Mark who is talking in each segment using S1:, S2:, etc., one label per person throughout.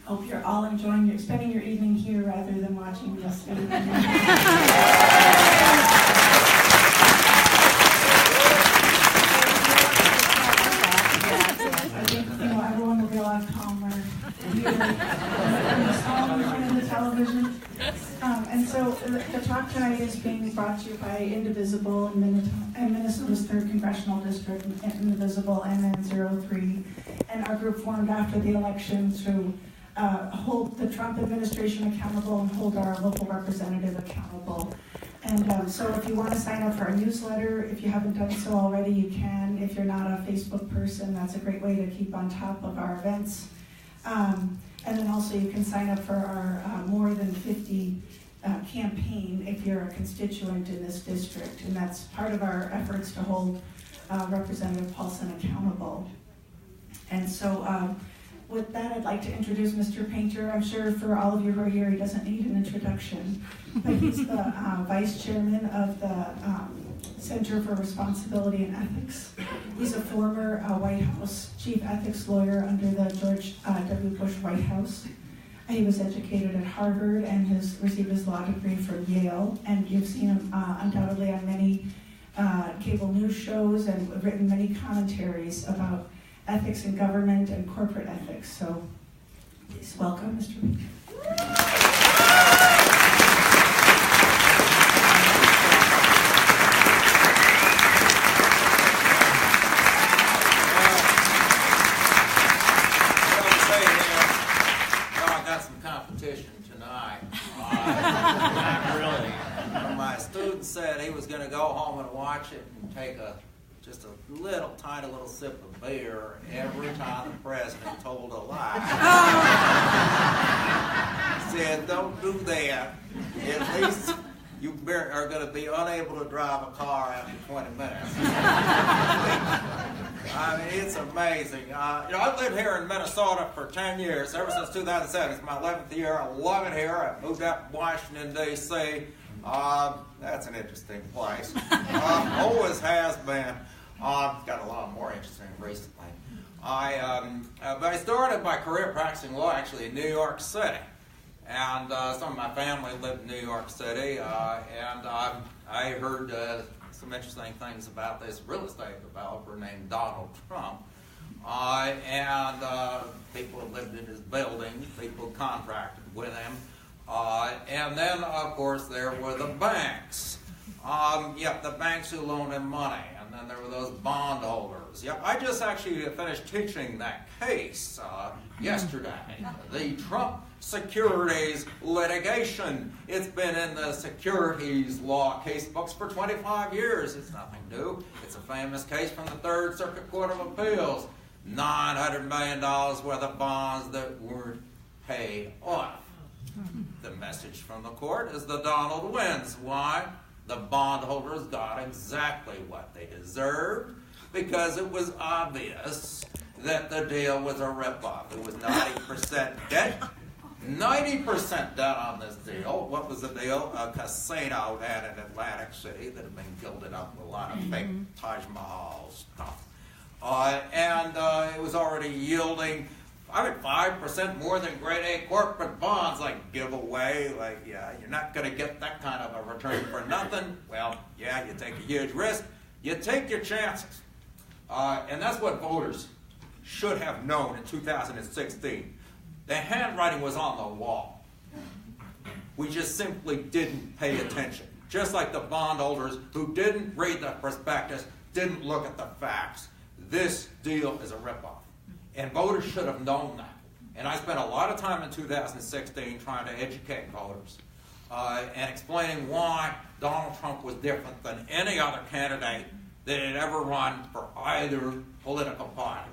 S1: Hope you're all spending your evening here rather than watching this. I think everyone will be a lot calmer here in the television. And so the talk tonight is being brought to you by Indivisible and Minnesota's 3rd Congressional District, Indivisible MN03, and our group formed after the election to hold the Trump administration accountable and hold our local representative accountable. And so if you want to sign up for our newsletter, if you haven't done so already, you can. If you're not a Facebook person, that's a great way to keep on top of our events. And then also you can sign up for our More Than 50 campaign if you're a constituent in this district. And that's part of our efforts to hold Representative Paulson accountable. And so with that, I'd like to introduce Mr. Painter. I'm sure for all of you who are here, he doesn't need an introduction, but he's the vice chairman of the Center for Responsibility and Ethics. He's a former White House chief ethics lawyer under the George W. Bush White House. He was educated at Harvard and has received his law degree from Yale, and you've seen him undoubtedly on many cable news shows and written many commentaries about ethics in government and corporate ethics. So please welcome Mr. Painter.
S2: I got some competition tonight. Really. My student said he was going to go home and watch it and take just a tiny little sip of beer every time the president told a lie. He said, don't do that. At least you are going to be unable to drive a car after 20 minutes. I mean, it's amazing. I've lived here in Minnesota for 10 years, ever since 2007. It's my 11th year. I love it here. I moved out to Washington, D.C. That's an interesting place. Always has been. Got a lot more interesting recently. But I started my career practicing law actually in New York City. And some of my family lived in New York City. And I heard some interesting things about this real estate developer named Donald Trump. And people lived in his building. People contracted with him. And then, of course, there were the banks. The banks who loaned him money. And then there were those bondholders. I just actually finished teaching that case yesterday. The Trump securities litigation. It's been in the securities law case books for 25 years. It's nothing new. It's a famous case from the 3rd Circuit Court of Appeals. $900 million worth of bonds that weren't paid off. The message from the court is that Donald wins. Why? The bondholders got exactly what they deserved because it was obvious that the deal was a ripoff. It was 90% debt, 90% debt on this deal. What was the deal? A casino down in Atlantic City that had been gilded up with a lot of fake Taj Mahal stuff. And it was already yielding 5% more than grade A corporate bonds, like giveaway, you're not going to get that kind of a return for nothing. Well, you take a huge risk, you take your chances. And that's what voters should have known in 2016. The handwriting was on the wall. We just simply didn't pay attention. Just like the bondholders who didn't read the prospectus, didn't look at the facts. This deal is a ripoff. And voters should have known that. And I spent a lot of time in 2016 trying to educate voters and explaining why Donald Trump was different than any other candidate that had ever run for either political party.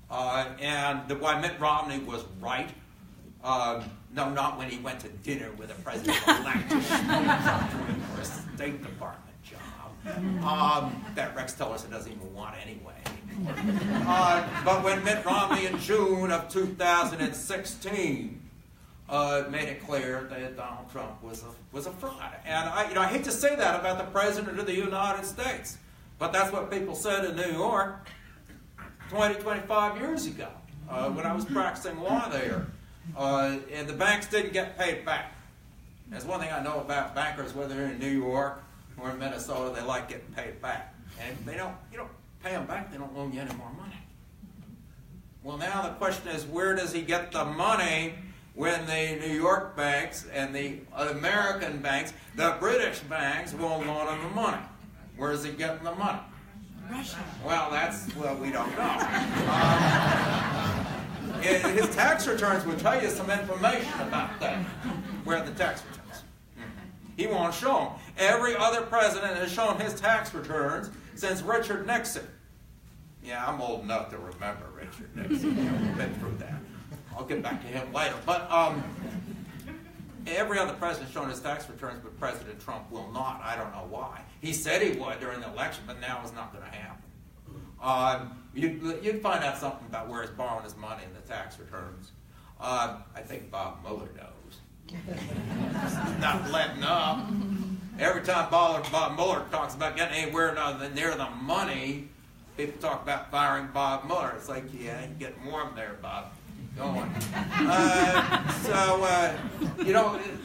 S2: And why Mitt Romney was right. No, not when he went to dinner with a president-elect for a State Department job. That Rex Tillerson doesn't even want anyway. But when Mitt Romney in June of 2016 made it clear that Donald Trump was a fraud. And I hate to say that about the President of the United States, but that's what people said in New York 25 years ago when I was practicing law there. and the banks didn't get paid back. There's one thing I know about bankers, whether they're in New York or in Minnesota, they like getting paid back. And if you don't pay them back, they don't loan you any more money. Well, now the question is, where does he get the money when the New York banks and the American banks, the British banks, won't loan him the money? Where is he getting the money?
S3: Russia.
S2: Well, we don't know. His tax returns will tell you some information about that, where the tax returns. He won't show them. Every other president has shown his tax returns since Richard Nixon. Yeah, I'm old enough to remember Richard Nixon. We've been through that. I'll get back to him later. But every other president has shown his tax returns, but President Trump will not. I don't know why. He said he would during the election, but now it's not going to happen. You'd find out something about where he's borrowing his money in the tax returns. I think Bob Mueller knows. Not letting up. Every time Bob Mueller talks about getting anywhere near the money, people talk about firing Bob Mueller. It's like, yeah, you're getting warm there, Bob. Go on.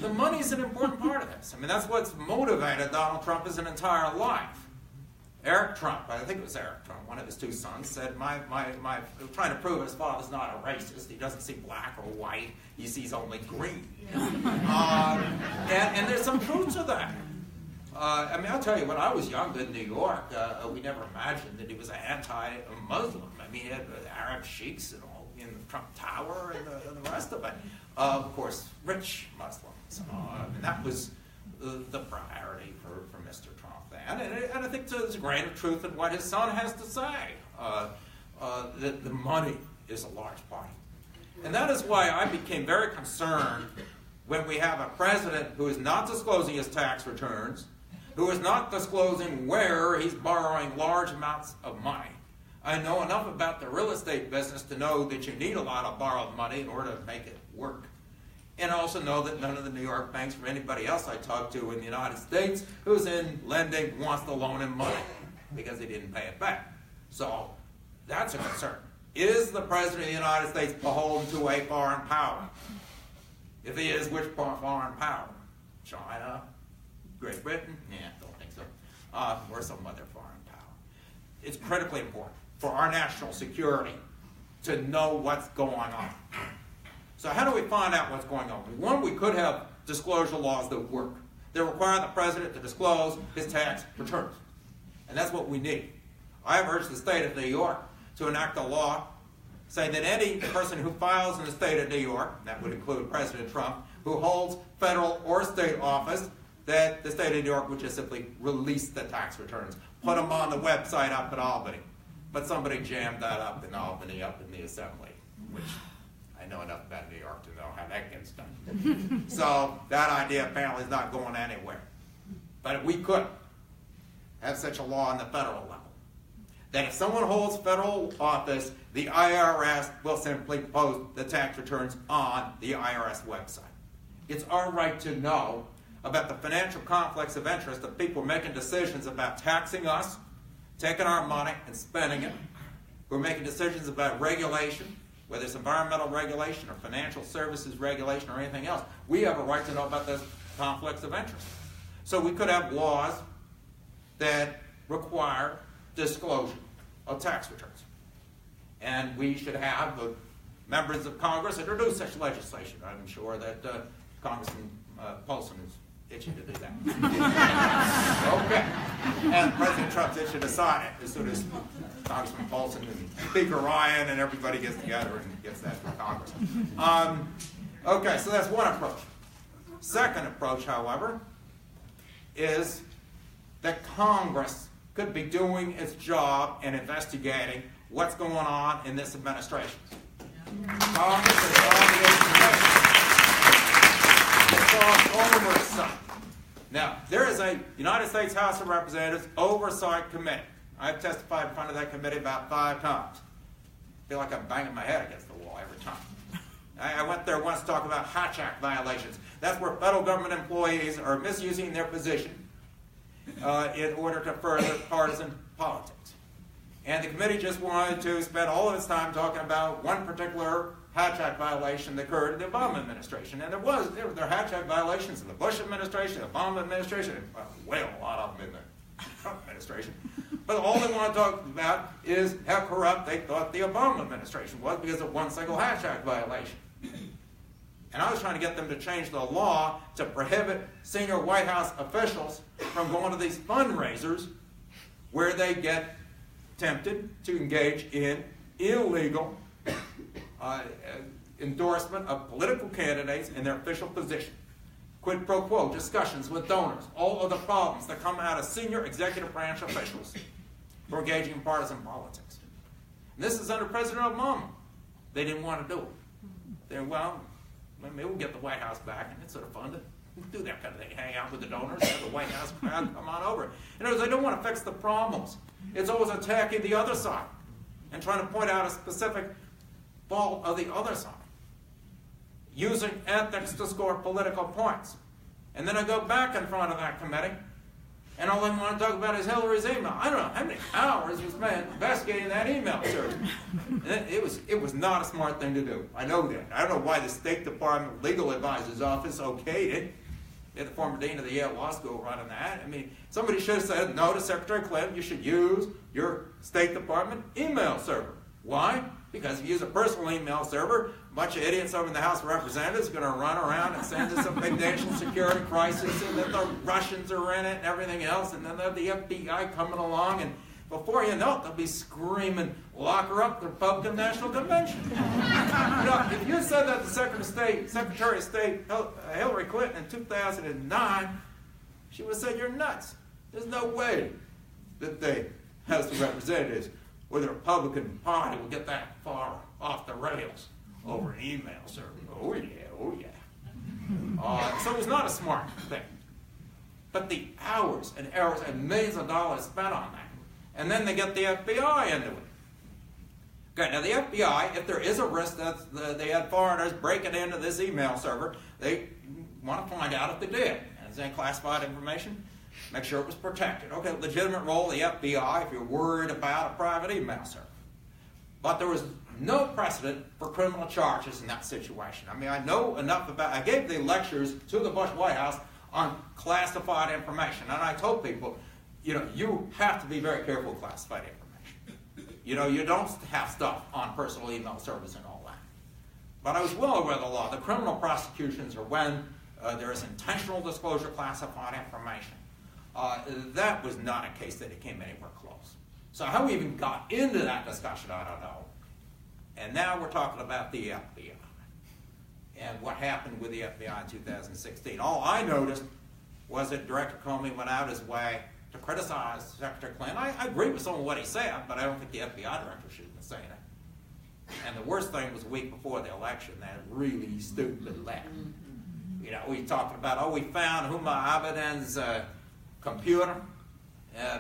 S2: The money's an important part of this. I mean, that's what's motivated Donald Trump his entire life. Eric Trump, I think it was Eric Trump, one of his two sons, said, trying to prove his father's not a racist. He doesn't see black or white. He sees only green. And there's some truth to that. I'll tell you, when I was young in New York, we never imagined that he was an anti-Muslim. I mean, he had Arab sheiks and all in the Trump Tower and the rest of it. Of course, rich Muslims. And that was the priority for Mr. Trump. And I think there's a grain of truth in what his son has to say. That the money is a large part. And that is why I became very concerned when we have a president who is not disclosing his tax returns, who is not disclosing where he's borrowing large amounts of money. I know enough about the real estate business to know that you need a lot of borrowed money in order to make it work. And I also know that none of the New York banks or anybody else I talked to in the United States who's in lending wants to loan him money because he didn't pay it back. So that's a concern. Is the President of the United States beholden to a foreign power? If he is, which foreign power? China? Great Britain? Yeah, don't think so. Or some other foreign power. It's critically important for our national security to know what's going on. So how do we find out what's going on? One, we could have disclosure laws that work. They require the president to disclose his tax returns. And that's what we need. I have urged the state of New York to enact a law saying that any person who files in the state of New York, that would include President Trump, who holds federal or state office, that the state of New York would just simply release the tax returns, put them on the website up in Albany. But somebody jammed that up in Albany, up in the assembly, which I know enough about New York to know how that gets done. So that idea apparently is not going anywhere. But we could have such a law on the federal level, that if someone holds federal office, the IRS will simply post the tax returns on the IRS website. It's our right to know about the financial conflicts of interest of people making decisions about taxing us, taking our money and spending it, who are making decisions about regulation, whether it's environmental regulation or financial services regulation or anything else. We have a right to know about those conflicts of interest. So we could have laws that require disclosure of tax returns. And we should have the members of Congress introduce such legislation. I'm sure that Congressman Paulson is itching to do that. Okay. And President Trump's itching to sign it as soon as Congressman Paulson and Speaker Ryan and everybody gets together and gets that from Congress. Okay, so that's one approach. Second approach, however, is that Congress could be doing its job in investigating what's going on in this administration. Congress is on oversight. Now, there is a United States House of Representatives Oversight Committee. I've testified in front of that committee about 5 times. I feel like I'm banging my head against the wall every time. I went there once to talk about Hatch Act violations. That's where federal government employees are misusing their position in order to further partisan politics. And the committee just wanted to spend all of its time talking about one particular Hatch Act violation that occurred in the Obama administration. And there were Hatch Act violations in the Bush administration, the Obama administration, and well, a lot of them in the Trump administration. But all they want to talk about is how corrupt they thought the Obama administration was because of one single Hatch Act violation. And I was trying to get them to change the law to prohibit senior White House officials from going to these fundraisers where they get tempted to engage in illegal endorsement of political candidates in their official position. Quid pro quo discussions with donors, all of the problems that come out of senior executive branch officials who are engaging in partisan politics. And this is under President Obama. They didn't want to do it. They said, well, maybe we'll get the White House back, and it's sort of fun to do that kind of thing, hang out with the donors, have the White House crowd come on over. In other words, they don't want to fix the problems. It's always attacking the other side and trying to point out a specific fault of the other side, using ethics to score political points. And then I go back in front of that committee, and all they want to talk about is Hillary's email. I don't know how many hours was spent investigating that email search. It was not a smart thing to do. I know that. I don't know why the State Department Legal Advisor's Office okayed it. They're the former dean of the Yale Law School running that. I mean, somebody should have said, no to Secretary Clinton, you should use your State Department email server. Why? Because if you use a personal email server, a bunch of idiots over in the House of Representatives are going to run around and send us a big national security crisis, and then the Russians are in it and everything else, and then they'll have the FBI coming along, and before you know it, they'll be screaming, lock her up, the Republican National Convention. If you said that to Secretary of State Hillary Clinton in 2009, she would have said, you're nuts. There's no way that the House of Representatives or the Republican Party will get that far off the rails over an email server. Oh yeah, oh yeah. So it was not a smart thing. But the hours and hours and millions of dollars spent on that. And then they get the FBI into it. Okay, now the FBI, if there is a risk that they had foreigners breaking into this email server, they want to find out if they did. And is there any classified information? Make sure it was protected. Okay, legitimate role of the FBI if you're worried about a private email server. But there was no precedent for criminal charges in that situation. I mean, I know enough about, I gave the lectures to the Bush White House on classified information. And I told people, you have to be very careful with classified information. You don't have stuff on personal email servers and all that. But I was well aware of the law. The criminal prosecutions are when there is intentional disclosure of classified information. That was not a case that it came anywhere close. So how we even got into that discussion, I don't know. And now we're talking about the FBI and what happened with the FBI in 2016. All I noticed was that Director Comey went out his way to criticize Secretary Clinton. I agree with some of what he said, but I don't think the FBI director should have been saying it. And the worst thing was a week before the election, that really stupid letter. We talked about, we found Huma Abedin's computer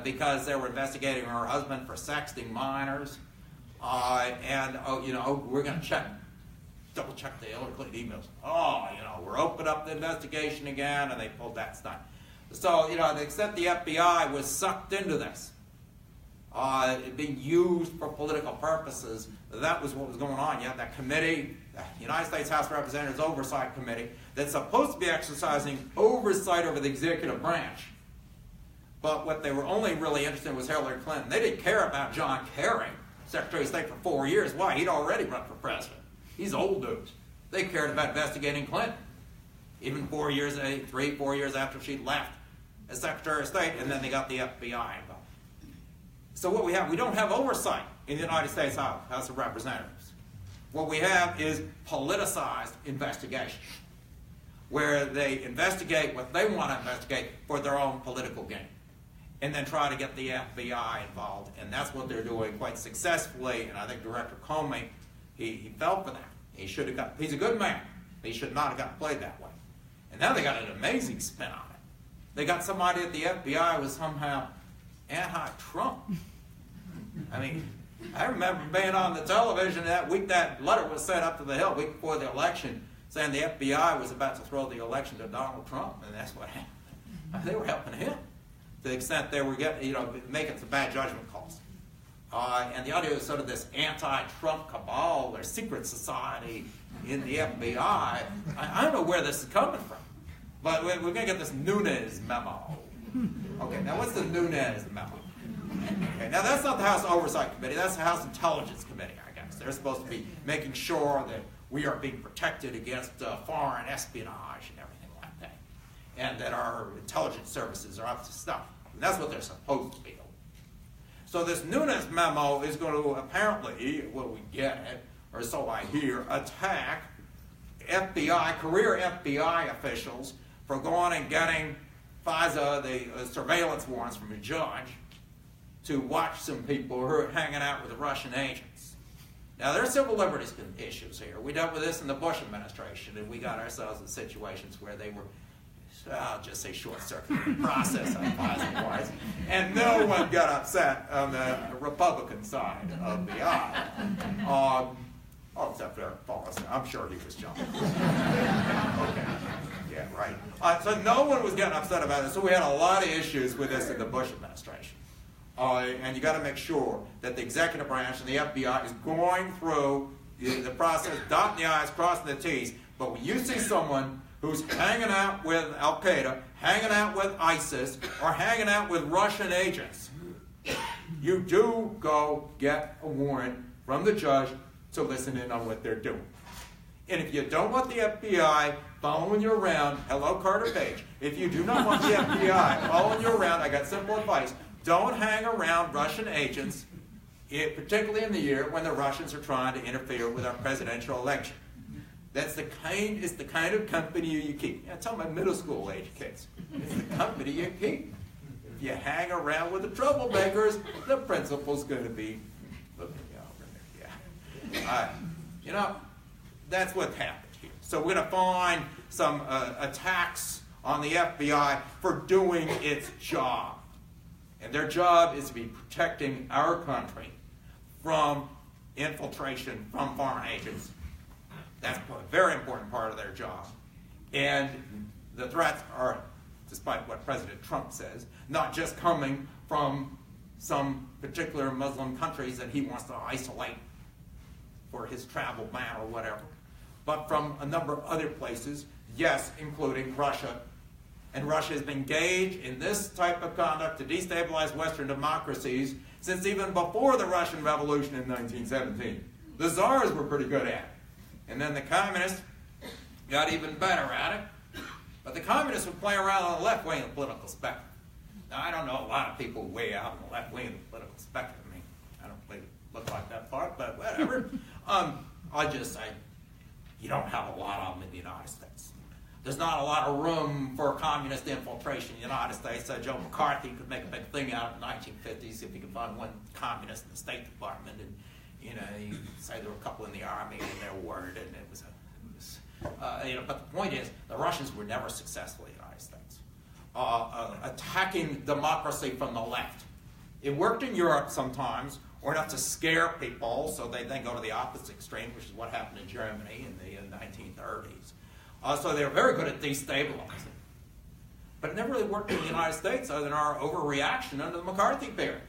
S2: because they were investigating her husband for sexting minors. We're going to double check the Hillary Clinton emails. We're opening up the investigation again, and they pulled that stunt. So, to the extent the FBI was sucked into this, being used for political purposes, that was what was going on. You had that committee, the United States House of Representatives Oversight Committee, that's supposed to be exercising oversight over the executive branch. But what they were only really interested in was Hillary Clinton. They didn't care about John Kerry, Secretary of State for 4 years. Why? He'd already run for president. He's old news. They cared about investigating Clinton, even 4 years after she left as Secretary of State, and then they got the FBI involved. So what we have, we don't have oversight in the United States House of Representatives. What we have is politicized investigation, where they investigate what they want to investigate for their own political gain, and then try to get the FBI involved. And that's what they're doing quite successfully. And I think Director Comey, he fell for that. He's a good man. He should not have gotten played that way. And now they got an amazing spin on it. They got somebody at the FBI was somehow anti-Trump. I mean, I remember being on the television that week that letter was sent up to the Hill, week before the election, saying the FBI was about to throw the election to Donald Trump, and that's what happened. They were helping him to the extent they were making some bad judgment calls. And the idea is sort of this anti-Trump cabal or secret society in the FBI. I don't know where this is coming from, but we're going to get this Nunes memo. Okay, now what's the Nunes memo? Okay, now that's not the House Oversight Committee, that's the House Intelligence Committee, I guess. They're supposed to be making sure that we are being protected against foreign espionage and everything like that, and that our intelligence services are up to stuff. And that's what they're supposed to be. So this Nunes memo is going to apparently, well, we get it, or so I hear, attack FBI, career FBI officials for going and getting FISA, the surveillance warrants from a judge, to watch some people who are hanging out with the Russian agents. Now, there are civil liberties issues here. We dealt with this in the Bush administration, and we got ourselves in situations where they were, I'll just say short-circuiting the process on FISA warrants, and no one got upset on the Republican side of the aisle. Except for Forrest. I'm sure he was jumping. Okay. Yeah, right. So no one was getting upset about it. So we had a lot of issues with this in the Bush administration. And you got to make sure that the executive branch and the FBI is going through the process, dotting the I's, crossing the T's. But when you see someone who's hanging out with Al-Qaeda, hanging out with ISIS, or hanging out with Russian agents, you do go get a warrant from the judge to listen in on what they're doing. And if you don't want the FBI following you around, hello, Carter Page. If you do not want the FBI following you around, I got simple advice. Don't hang around Russian agents, particularly in the year when the Russians are trying to interfere with our presidential election. It's the kind of company you keep. I tell my middle school age kids, it's the company you keep. If you hang around with the troublemakers, the principal's going to be looking you over there. Yeah. That's what happened here. So we're going to find some attacks on the FBI for doing its job. And their job is to be protecting our country from infiltration from foreign agents. That's a very important part of their job. And the threats are, despite what President Trump says, not just coming from some particular Muslim countries that he wants to isolate for his travel ban or whatever, but from a number of other places, yes, including Russia. And Russia has been engaged in this type of conduct to destabilize Western democracies since even before the Russian Revolution in 1917. The czars were pretty good at it. And then the communists got even better at it. But the communists would play around on the left wing of the political spectrum. Now, I don't know a lot of people way out on the left wing of the political spectrum. I mean, I don't really look like that part, but whatever. I'll just say, you don't have a lot of them in the United States. There's not a lot of room for communist infiltration in the United States. Joe McCarthy could make a big thing out of the 1950s if he could find one communist in the State Department, and you say there were a couple in the Army and their word, and it was but the point is, the Russians were never successful in the United States. Attacking democracy from the left. It worked in Europe sometimes, or enough to scare people, so they then go to the opposite extreme, which is what happened in Germany in the 1930s. So they're very good at destabilizing. But it never really worked in the United States other than our overreaction under the McCarthy period.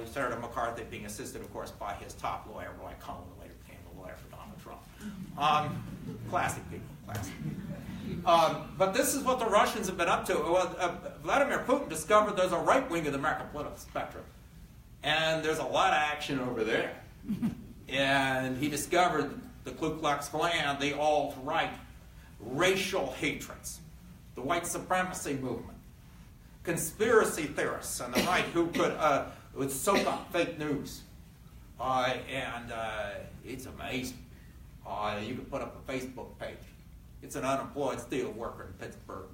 S2: Senator McCarthy being assisted, of course, by his top lawyer, Roy Cohn, who later became the lawyer for Donald Trump. Classic people, classic. But this is what the Russians have been up to. Vladimir Putin discovered there's a right wing of the American political spectrum. And there's a lot of action over there. And he discovered the Ku Klux Klan, the alt-right, racial hatreds, the white supremacy movement, conspiracy theorists on the right who would soak up fake news. It's amazing. You can put up a Facebook page. It's an unemployed steel worker in Pittsburgh.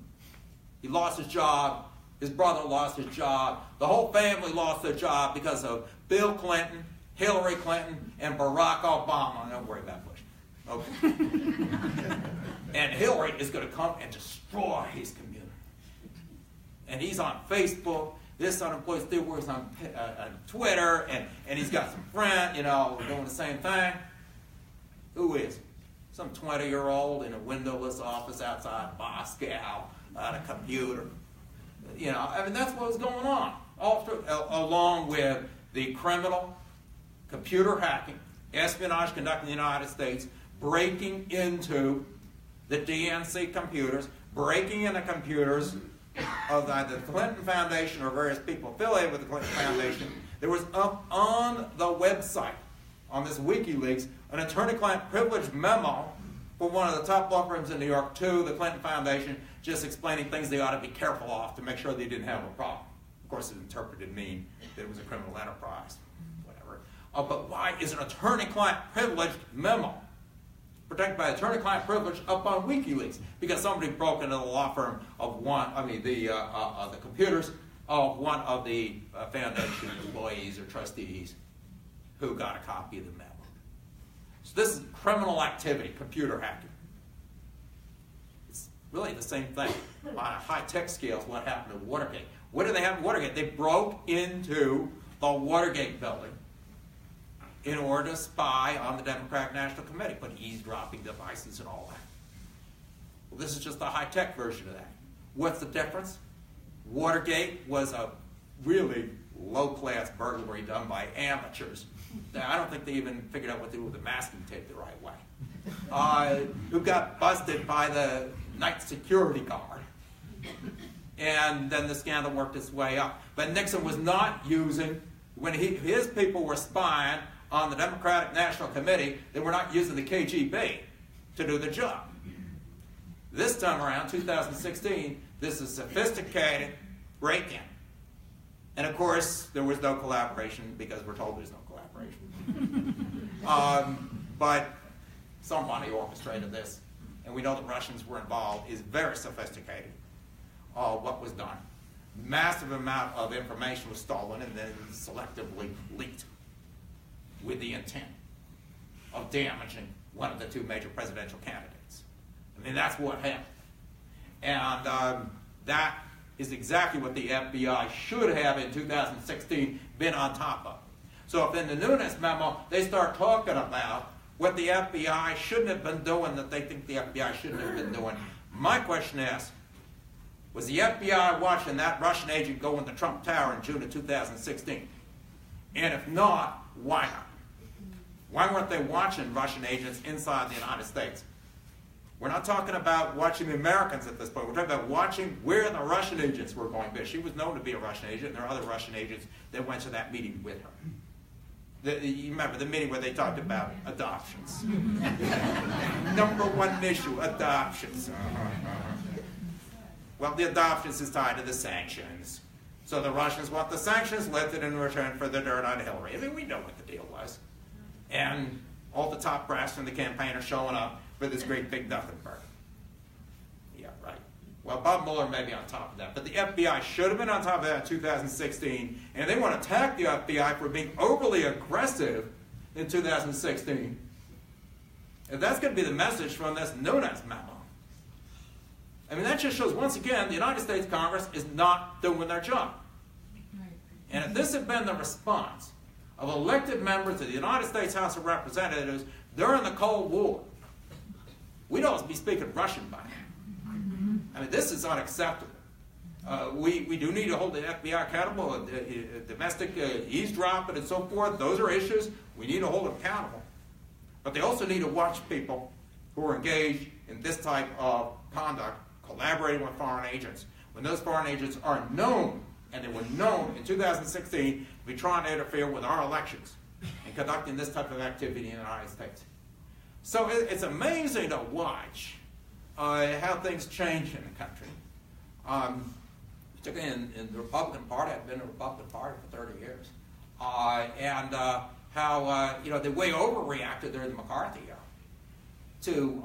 S2: He lost his job. His brother lost his job. The whole family lost their job because of Bill Clinton, Hillary Clinton, and Barack Obama. Don't worry about Bush. Okay. And Hillary is going to come and destroy his community. And he's on Facebook. This unemployed steel worker's on Twitter, and he's got some friends, doing the same thing. Who is he? Some 20-year-old in a windowless office outside Moscow on a computer. That's what was going on. Along with the criminal computer hacking, espionage conducted in the United States, breaking into the DNC computers, breaking into computers of either the Clinton Foundation or various people affiliated with the Clinton Foundation. There was up on the website, on this WikiLeaks, an attorney-client privilege memo for one of the top law firms in New York to the Clinton Foundation, just explaining things they ought to be careful of to make sure they didn't have a problem. Of course, it interpreted to mean that it was a criminal enterprise, whatever. But why is an attorney-client privileged memo protected by attorney-client privilege up on WikiLeaks? Because somebody broke into the law firm of the computers of one of the foundation employees or trustees who got a copy of the memo. So this is criminal activity, computer hacking. It's really the same thing on a high-tech scale is what happened in Watergate. What did they have in Watergate? They broke into the Watergate building in order to spy on the Democratic National Committee, put eavesdropping devices and all that. Well, this is just a high-tech version of that. What's the difference? Watergate was a really low-class burglary done by amateurs. I don't think they even figured out what to do with the masking tape the right way. Who got busted by the night security guard. And then the scandal worked its way up. But Nixon was not using, when his people were spying on the Democratic National Committee, they were not using the KGB to do the job. This time around, 2016, this is sophisticated break-in. And of course, there was no collaboration because we're told there's no collaboration. But somebody orchestrated this, and we know the Russians were involved. Is very sophisticated. What was done. Massive amount of information was stolen and then selectively leaked with the intent of damaging one of the two major presidential candidates. I mean, that's what happened. And that is exactly what the FBI should have in 2016 been on top of. So if in the Nunes memo they start talking about what the FBI shouldn't have been doing that they think the FBI shouldn't have been doing, my question is, was the FBI watching that Russian agent go in the Trump Tower in June of 2016? And if not, why not? Why weren't they watching Russian agents inside the United States? We're not talking about watching the Americans at this point. We're talking about watching where the Russian agents were going. She was known to be a Russian agent, and there are other Russian agents that went to that meeting with her. You remember the meeting where they talked about adoptions. Number one issue, adoptions. Well, the adoptions is tied to the sanctions. So the Russians want the sanctions lifted in return for the dirt on Hillary. I mean, we know what the deal was. And all the top brass from the campaign are showing up for this great big nothing burger. Yeah, right. Well, Bob Mueller may be on top of that, but the FBI should have been on top of that in 2016, and they want to attack the FBI for being overly aggressive in 2016. And that's going to be the message from this Nunes memo. I mean, that just shows, once again, the United States Congress is not doing their job. And if this had been the response of elected members of the United States House of Representatives during the Cold War, we'd always be speaking Russian by now. I mean, this is unacceptable. We do need to hold the FBI accountable, domestic eavesdropping and so forth. Those are issues. We need to hold them accountable. But they also need to watch people who are engaged in this type of conduct, collaborating with foreign agents. When those foreign agents are known, and they were known in 2016 to be trying to interfere with our elections and conducting this type of activity in the United States. So it's amazing to watch how things change in the country. Particularly in the Republican Party. I've been in the Republican Party for 30 years. And how they way overreacted during the McCarthy era to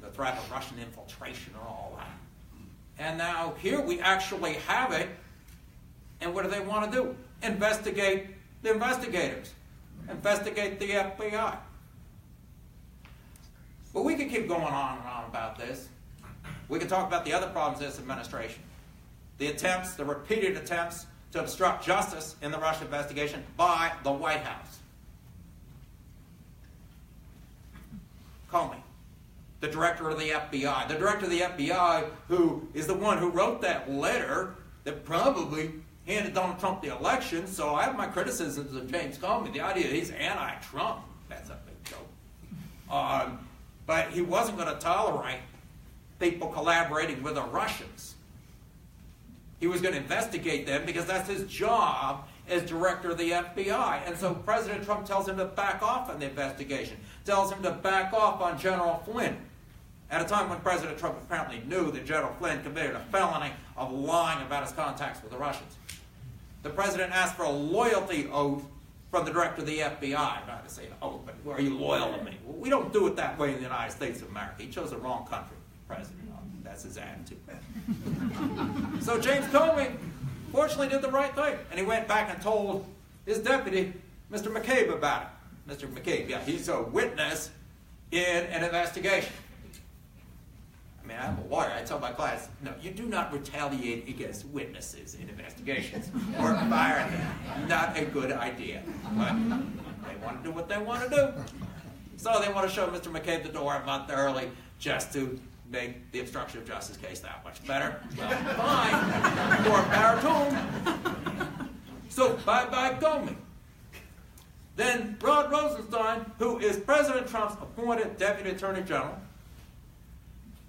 S2: the threat of Russian infiltration and all that. And now here we actually have it, and what do they want to do? Investigate the investigators. Investigate the FBI. But we could keep going on and on about this. We could talk about the other problems of this administration. The repeated attempts to obstruct justice in the Russia investigation by the White House. Comey, the director of the FBI. The director of the FBI who is the one who wrote that letter that probably He handed Donald Trump the election, so I have my criticisms of James Comey. The idea that he's anti-Trump, that's a big joke. But he wasn't going to tolerate people collaborating with the Russians. He was going to investigate them because that's his job as director of the FBI. And so President Trump tells him to back off on the investigation, tells him to back off on General Flynn, at a time when President Trump apparently knew that General Flynn committed a felony of lying about his contacts with the Russians. The president asked for a loyalty oath from the director of the FBI. Not to say an oath, but are you loyal to me? Well, we don't do it that way in the United States of America. He chose the wrong country, President. That's his attitude. So James Comey fortunately did the right thing, and he went back and told his deputy, Mr. McCabe, about it. Mr. McCabe, yeah, he's a witness in an investigation. I mean, I'm a lawyer. I tell my clients, no, you do not retaliate against witnesses in investigations or fire them. Not a good idea. But they want to do what they want to do. So they want to show Mr. McCabe the door a month early just to make the obstruction of justice case that much better. Well, fine. More power to him. So bye-bye Comey. Then Rod Rosenstein, who is President Trump's appointed Deputy Attorney General,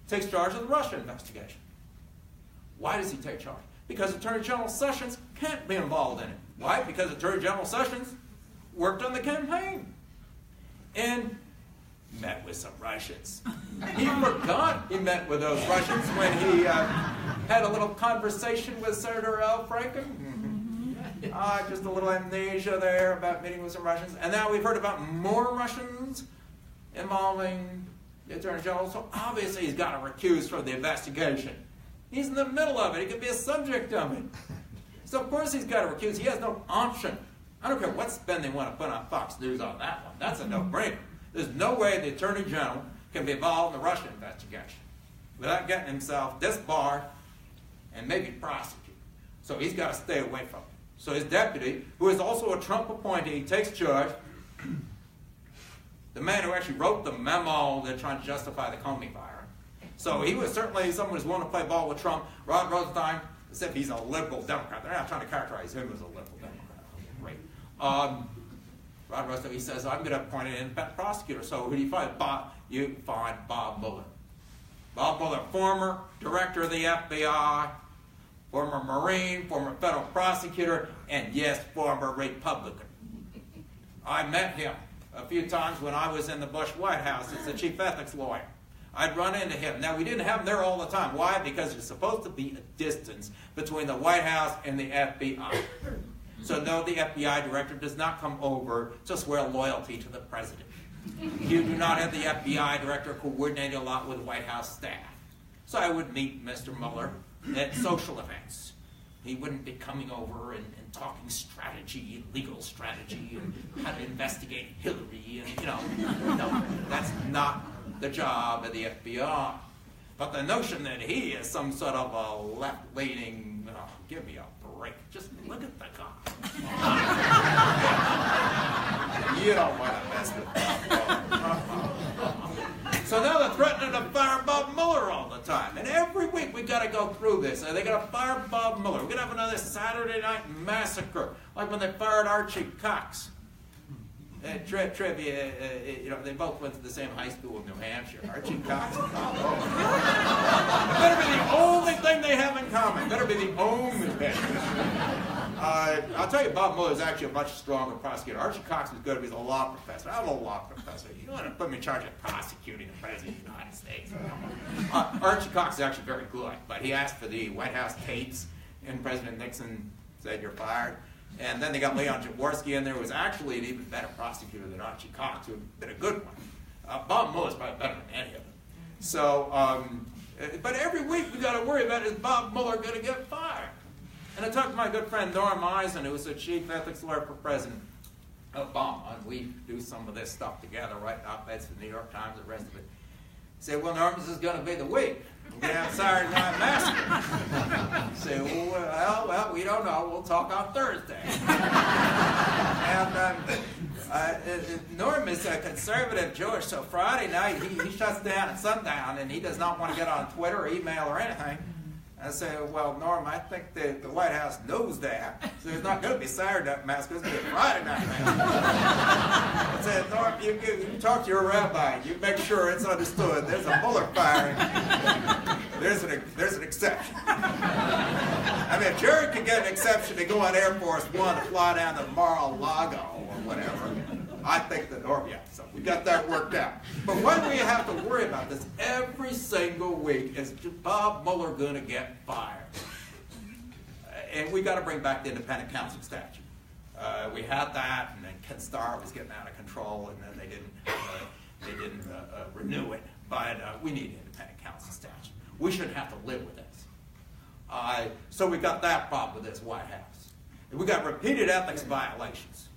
S2: takes charge of the Russia investigation. Why does he take charge? Because Attorney General Sessions can't be involved in it. Why? Because Attorney General Sessions worked on the campaign and met with some Russians. He forgot he met with those Russians when he had a little conversation with Senator Al Franken. Just a little amnesia there about meeting with some Russians. And now we've heard about more Russians involving the Attorney General, so obviously he's got to recuse from the investigation. He's in the middle of it. He could be a subject of it. So of course he's got to recuse. He has no option. I don't care what spin they want to put on Fox News on that one. That's a no-brainer. There's no way the Attorney General can be involved in the Russia investigation without getting himself disbarred and maybe prosecuted. So he's got to stay away from it. So his deputy, who is also a Trump appointee, takes charge. The man who actually wrote the memo that trying to justify the Comey firing. So he was certainly someone who's willing to play ball with Trump. Rod Rosenstein, as if he's a liberal Democrat. They're not trying to characterize him as a liberal Democrat. Great. Rod Rosenstein, he says, I'm going to appoint an independent prosecutor. So who do you find? You find Bob Mueller. Bob Mueller, former director of the FBI, former Marine, former federal prosecutor, and yes, former Republican. I met him a few times when I was in the Bush White House as the chief ethics lawyer. I'd run into him. Now, we didn't have him there all the time. Why? Because there's supposed to be a distance between the White House and the FBI. So no, the FBI director does not come over to swear loyalty to the president. You do not have the FBI director coordinate a lot with White House staff. So I would meet Mr. Mueller at social events. He wouldn't be coming over and talking strategy and legal strategy and how to investigate Hillary and, no, that's not the job of the FBI. But the notion that he is some sort of a left-leaning, give me a break. Just look at the guy. You don't want to mess with Bob. So now they're threatening to fire Bob Mueller all the time. And every week we got to go through this. They're going to fire Bob Mueller. We're going to have another Saturday night massacre, like when they fired Archie Cox. Trivia, they both went to the same high school in New Hampshire. Archie Cox and Bob Mueller. Better be the only thing they have in common. Better be the only thing. I'll tell you, Bob Mueller is actually a much stronger prosecutor. Archie Cox was good. He was a law professor. I'm a law professor. You don't want to put me in charge of prosecuting the President of the United States. Archie Cox is actually very good, but he asked for the White House tapes, and President Nixon said, you're fired. And then they got Leon Jaworski in there, who was actually an even better prosecutor than Archie Cox, who had been a good one. Bob Mueller is probably better than any of them. So, but every week we got to worry about, is Bob Mueller going to get fired? And I talked to my good friend Norm Eisen, who was the chief ethics lawyer for President Obama, and we do some of this stuff together, writing op-eds for the New York Times and the rest of it. He said, well, Norm, this is going to be the week. We're going to have Saturday Night Massacre. I said, well, we don't know. We'll talk on Thursday. And Norm is a conservative Jewish, so Friday night he shuts down at sundown, and he does not want to get on Twitter or email or anything I said, well, Norm, I think the White House knows that. So it's not going to be Saturday night mass, it's going to be Friday night mass. I said, Norm, you talk to your rabbi, you make sure it's understood. There's a Mueller firing. There's an exception. I mean, if Jerry could get an exception to go on Air Force One to fly down to Mar-a-Lago or whatever, I think that, so we got that worked out. But when we have to worry about this every single week, is Bob Mueller going to get fired? And we got to bring back the independent counsel statute. We had that, and then Ken Starr was getting out of control, and then they didn't renew it. But we need an independent counsel statute. We shouldn't have to live with this. So we got that problem with this White House. And we got repeated ethics violations.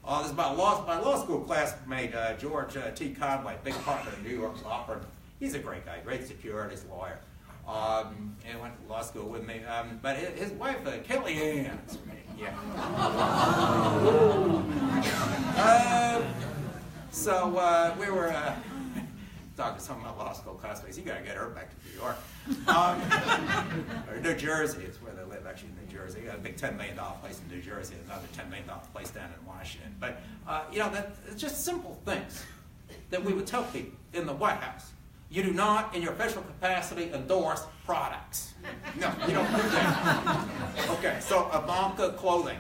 S2: This is my law school classmate, George T. Conway, big partner in New York law firm. He's a great guy, great securities lawyer. And went to law school with me. But his wife, Kellyanne, so we were talking to some of my law school classmates. You got to get her back to New York. Or New Jersey is where they live, actually, in New Jersey. A big $10 million place in New Jersey, another $10 million place down in Washington. But, it's just simple things that we would tell people in the White House. You do not, in your official capacity, endorse products. No, you don't do that. Okay, so Ivanka clothing.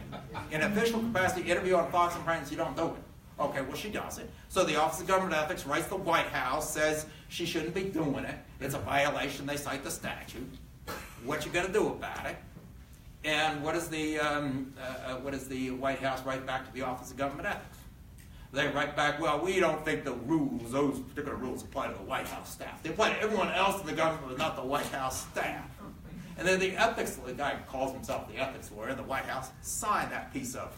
S2: In official capacity, interview on Fox and Friends, you don't do it. Okay, well, she does it. So the Office of Government Ethics writes the White House, says she shouldn't be doing it. It's a violation. They cite the statute. What you got to do about it? And what does the White House write back to the Office of Government Ethics? They write back, well, we don't think the rules, those particular rules apply to the White House staff. They apply to everyone else in the government, but not the White House staff. And then the ethics, the guy who calls himself the ethics lawyer in the White House, signed that piece of,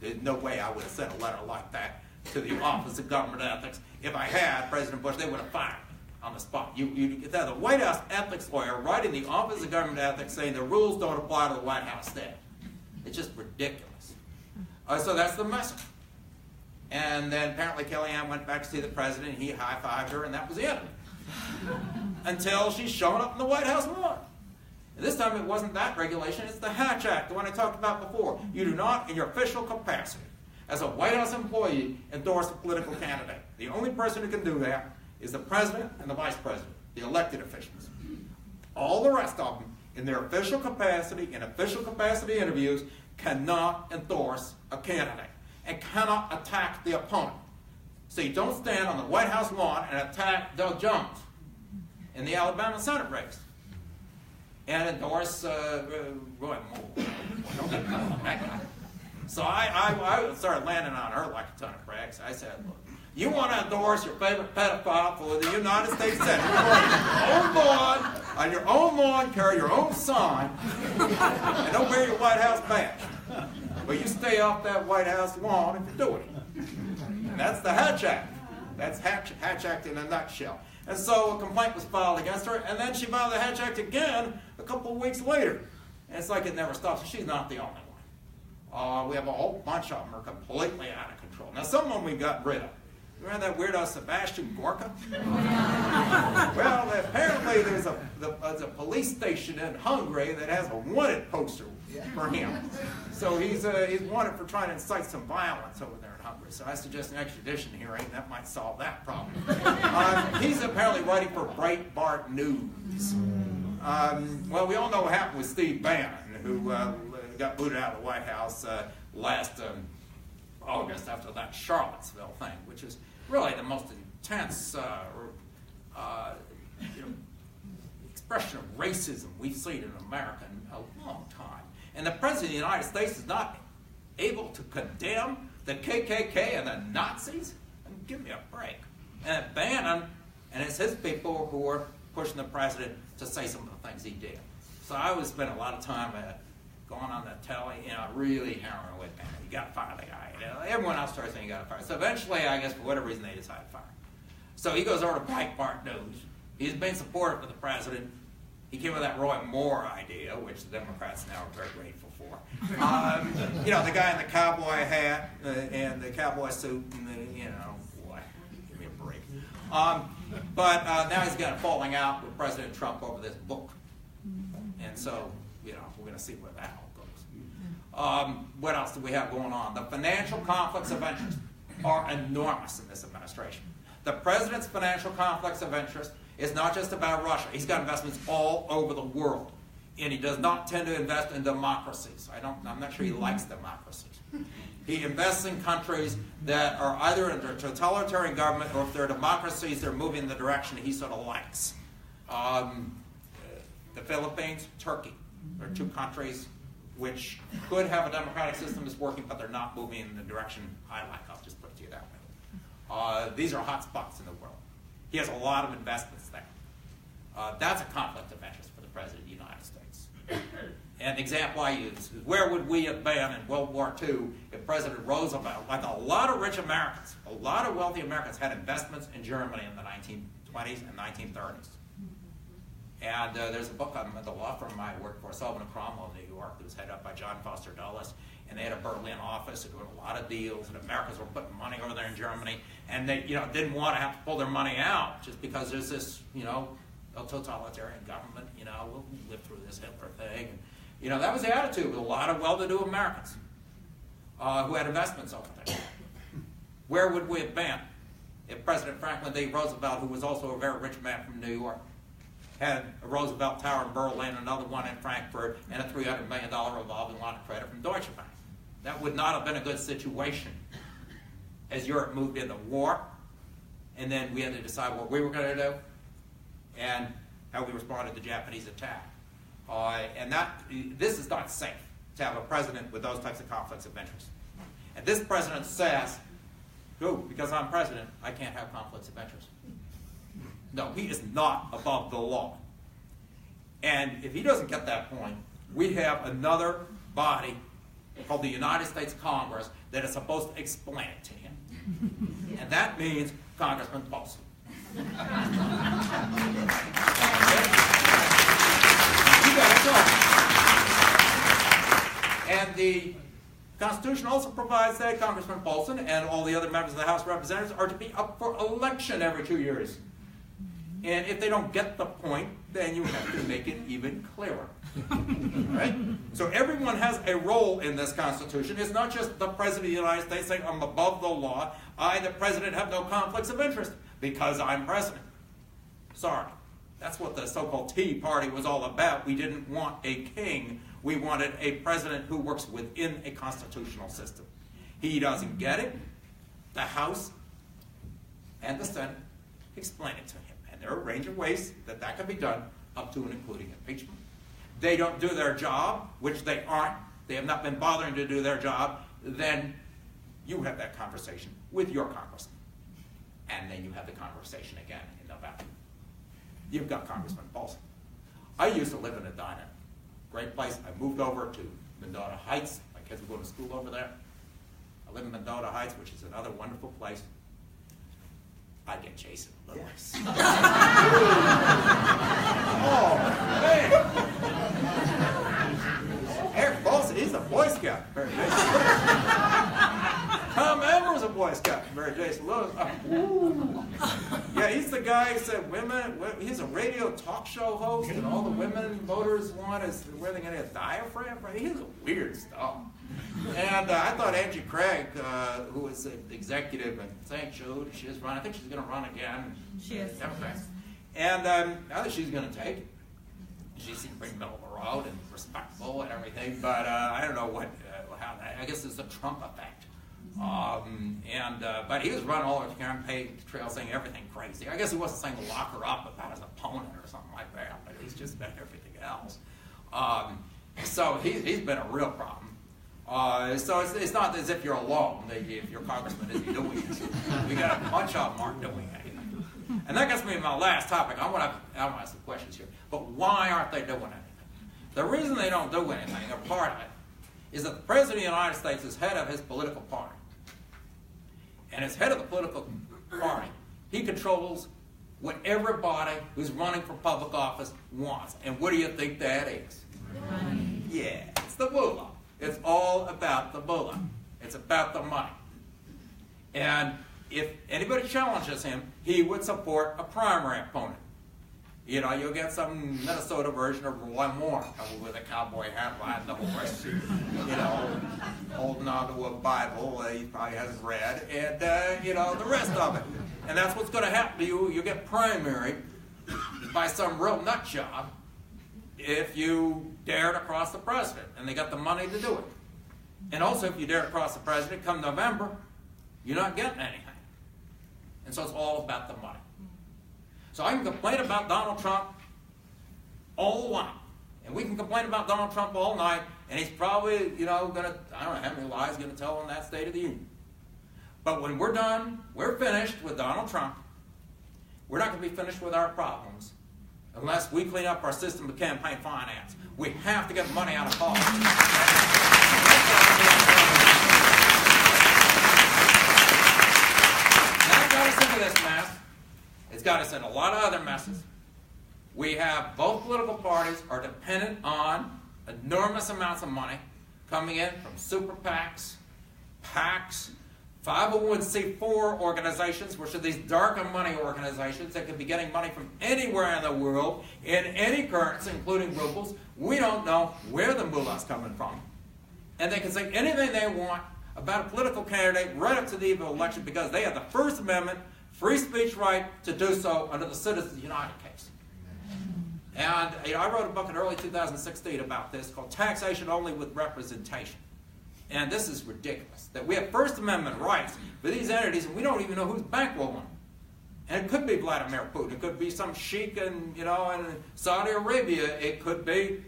S2: there's no way I would have sent a letter like that to the Office of Government Ethics. If I had, President Bush, they would have fired me on the spot. You have the White House ethics lawyer writing the Office of Government Ethics saying the rules don't apply to the White House staff. It's just ridiculous. So that's the message. And then apparently Kellyanne went back to see the president, he high-fived her, and that was it. Until she's shown up in the White House lawn. And this time it wasn't that regulation, it's the Hatch Act, the one I talked about before. You do not, in your official capacity, as a White House employee, endorse a political candidate. The only person who can do that is the president and the vice president, the elected officials. All the rest of them, in their official capacity, in official capacity interviews, cannot endorse a candidate and cannot attack the opponent. So you don't stand on the White House lawn and attack Doug Jones in the Alabama Senate race and endorse Roy Moore. So I started landing on her like a ton of cracks. I said, look, you want to endorse your favorite pedophile for the United States Senate. You're on your own lawn, carry your own sign, and don't wear your White House badge. But you stay off that White House lawn if you do it. And that's the Hatch Act. That's Hatch Act in a nutshell. And so a complaint was filed against her, and then she filed the Hatch Act again a couple of weeks later. And it's like it never stops. She's not the only one. We have a whole bunch of them are completely out of control. Now, some of them we got rid of. Remember that weirdo Sebastian Gorka? Well, apparently there's a police station in Hungary that has a wanted poster for him. So he's wanted for trying to incite some violence over there in Hungary. So I suggest an extradition hearing. That might solve that problem. He's apparently writing for Breitbart News. Well, we all know what happened with Steve Bannon, who got booted out of the White House last August after that Charlottesville thing, which is really the most intense expression of racism we've seen in America in a long time. And the President of the United States is not able to condemn the KKK and the Nazis? I mean, give me a break. And Bannon, and it's his people who are pushing the President to say some of the things he did. So I would spend a lot of time going on the telly, really hammering with Bannon. You got to fire the guy. Everyone else starts saying you got to fire. So eventually, I guess for whatever reason, they decide to fire him. So he goes over to Breitbart News. He's been supportive of the president. He came with that Roy Moore idea, which the Democrats now are very grateful for. The guy in the cowboy hat and the cowboy suit, and boy, give me a break. But now he's got a falling out with President Trump over this book. And so, we're going to see where that all goes. What else do we have going on? The financial conflicts of interest are enormous in this administration. The president's financial conflicts of interest is not just about Russia. He's got investments all over the world. And he does not tend to invest in democracies. I'm not sure he likes democracies. He invests in countries that are either under totalitarian government, or if they're democracies, they're moving in the direction he sort of likes. The Philippines, Turkey are two countries which could have a democratic system that's working, but they're not moving in the direction I like. I'll just put it to you that way. These are hot spots in the world. He has a lot of investments there. That's a conflict of interest for the President of the United States. And the example I use is, where would we have been in World War II if President Roosevelt, like a lot of rich Americans, a lot of wealthy Americans, had investments in Germany in the 1920s and 1930s. And there's a book on the law firm I worked for, Sullivan & Cromwell in New York, that was headed up by John Foster Dulles, and they had a Berlin office and doing a lot of deals, and Americans were putting money over there in Germany, and they didn't want to have to pull their money out just because there's this a totalitarian government, we'll live through this Hitler thing. And, that was the attitude with a lot of well-to-do Americans who had investments over there. Where would we have been if President Franklin D. Roosevelt, who was also a very rich man from New York, had a Roosevelt Tower in Berlin, another one in Frankfurt, and a $300 million revolving line of credit from Deutsche Bank? That would not have been a good situation as Europe moved into war, and then we had to decide what we were going to do and how we responded to the Japanese attack. And this is not safe to have a president with those types of conflicts of interest. And this president says, because I'm president, I can't have conflicts of interest. No, he is not above the law. And if he doesn't get that point, we have another body called the United States Congress that is supposed to explain it to him. And that means Congressman Paulson. You got it. And the Constitution also provides that Congressman Paulson and all the other members of the House of Representatives are to be up for election every 2 years. And if they don't get the point, then you have to make it even clearer. Right? So everyone has a role in this Constitution. It's not just the President of the United States saying, I'm above the law. I, the President, have no conflicts of interest because I'm President. Sorry. That's what the so-called Tea Party was all about. We didn't want a king. We wanted a president who works within a constitutional system. He doesn't get it. The House and the Senate explain it to him. And there are a range of ways that can be done, up to and including impeachment. They don't do their job, which they aren't. They have not been bothering to do their job. Then you have that conversation with your congressman. And then you have the conversation again in November. You've got Congressman Paulson. I used to live in Edina. Great place. I moved over to Mendota Heights. My kids were going to school over there. I live in Mendota Heights, which is another wonderful place. I get Jason Lewis. Oh, man. Eric Paulson, he's a Boy Scout. Very Tom Evers, a Boy Scout. Very Jason Lewis. Yeah, he's the guy who said he's a radio talk show host, and all the women voters want is where they're going to get a diaphragm. He's a weird stuff. And I thought Angie Craig, who was the executive in St. Jude, she's running. I think she's going to run again. She is. Democrats. And I think she's going to take it. She seemed pretty middle of the road and respectful and everything, but I don't know how that. I guess it's the Trump effect. But he was running all over the campaign trail saying everything crazy. I guess he wasn't saying to lock her up about his opponent or something like that, but he's just been everything else. So he's been a real problem. So it's not as if you're alone, if your congressman isn't doing it. We got a bunch of them aren't doing anything. And that gets me to my last topic. I want to ask some questions here. But why aren't they doing anything? The reason they don't do anything, or part of it, is that the President of the United States is head of his political party. And as head of the political party, he controls what everybody who's running for public office wants. And what do you think that is? Money. Yeah, it's the moolah. It's all about the moolah. It's about the money. And if anybody challenges him, he would support a primary opponent. You know, you'll get some Minnesota version of Roy Moore coming with a cowboy hat behind the horse, you know, holding on to a Bible he probably hasn't read, and, you know, the rest of it. And that's what's going to happen to you. You get primary by some real nut job if you dare to cross the president, and they got the money to do it. And also, if you dare to cross the president, come November, you're not getting anything. And so it's all about the money. So I can complain about Donald Trump all night. And we can complain about Donald Trump all night, and he's probably, you know, going to, I don't know how many lies he's going to tell in that State of the Union. But when we're done, we're finished with Donald Trump. We're not going to be finished with our problems unless we clean up our system of campaign finance. We have to get money out of politics. That got us into this mess. It's got us in a lot of other messes. We have both political parties are dependent on enormous amounts of money coming in from super PACs, PACs, 501c4 organizations, which are these darker money organizations that could be getting money from anywhere in the world in any currency, including rubles. We don't know where the mullah's coming from. And they can say anything they want about a political candidate right up to the eve of election because they have the First Amendment free speech right to do so under the Citizens United case. And you know, I wrote a book in early 2016 about this called Taxation Only with Representation. And this is ridiculous, that we have First Amendment rights for these entities and we don't even know who's bankrolling them. And it could be Vladimir Putin, it could be some sheik in, you know, in Saudi Arabia, it could be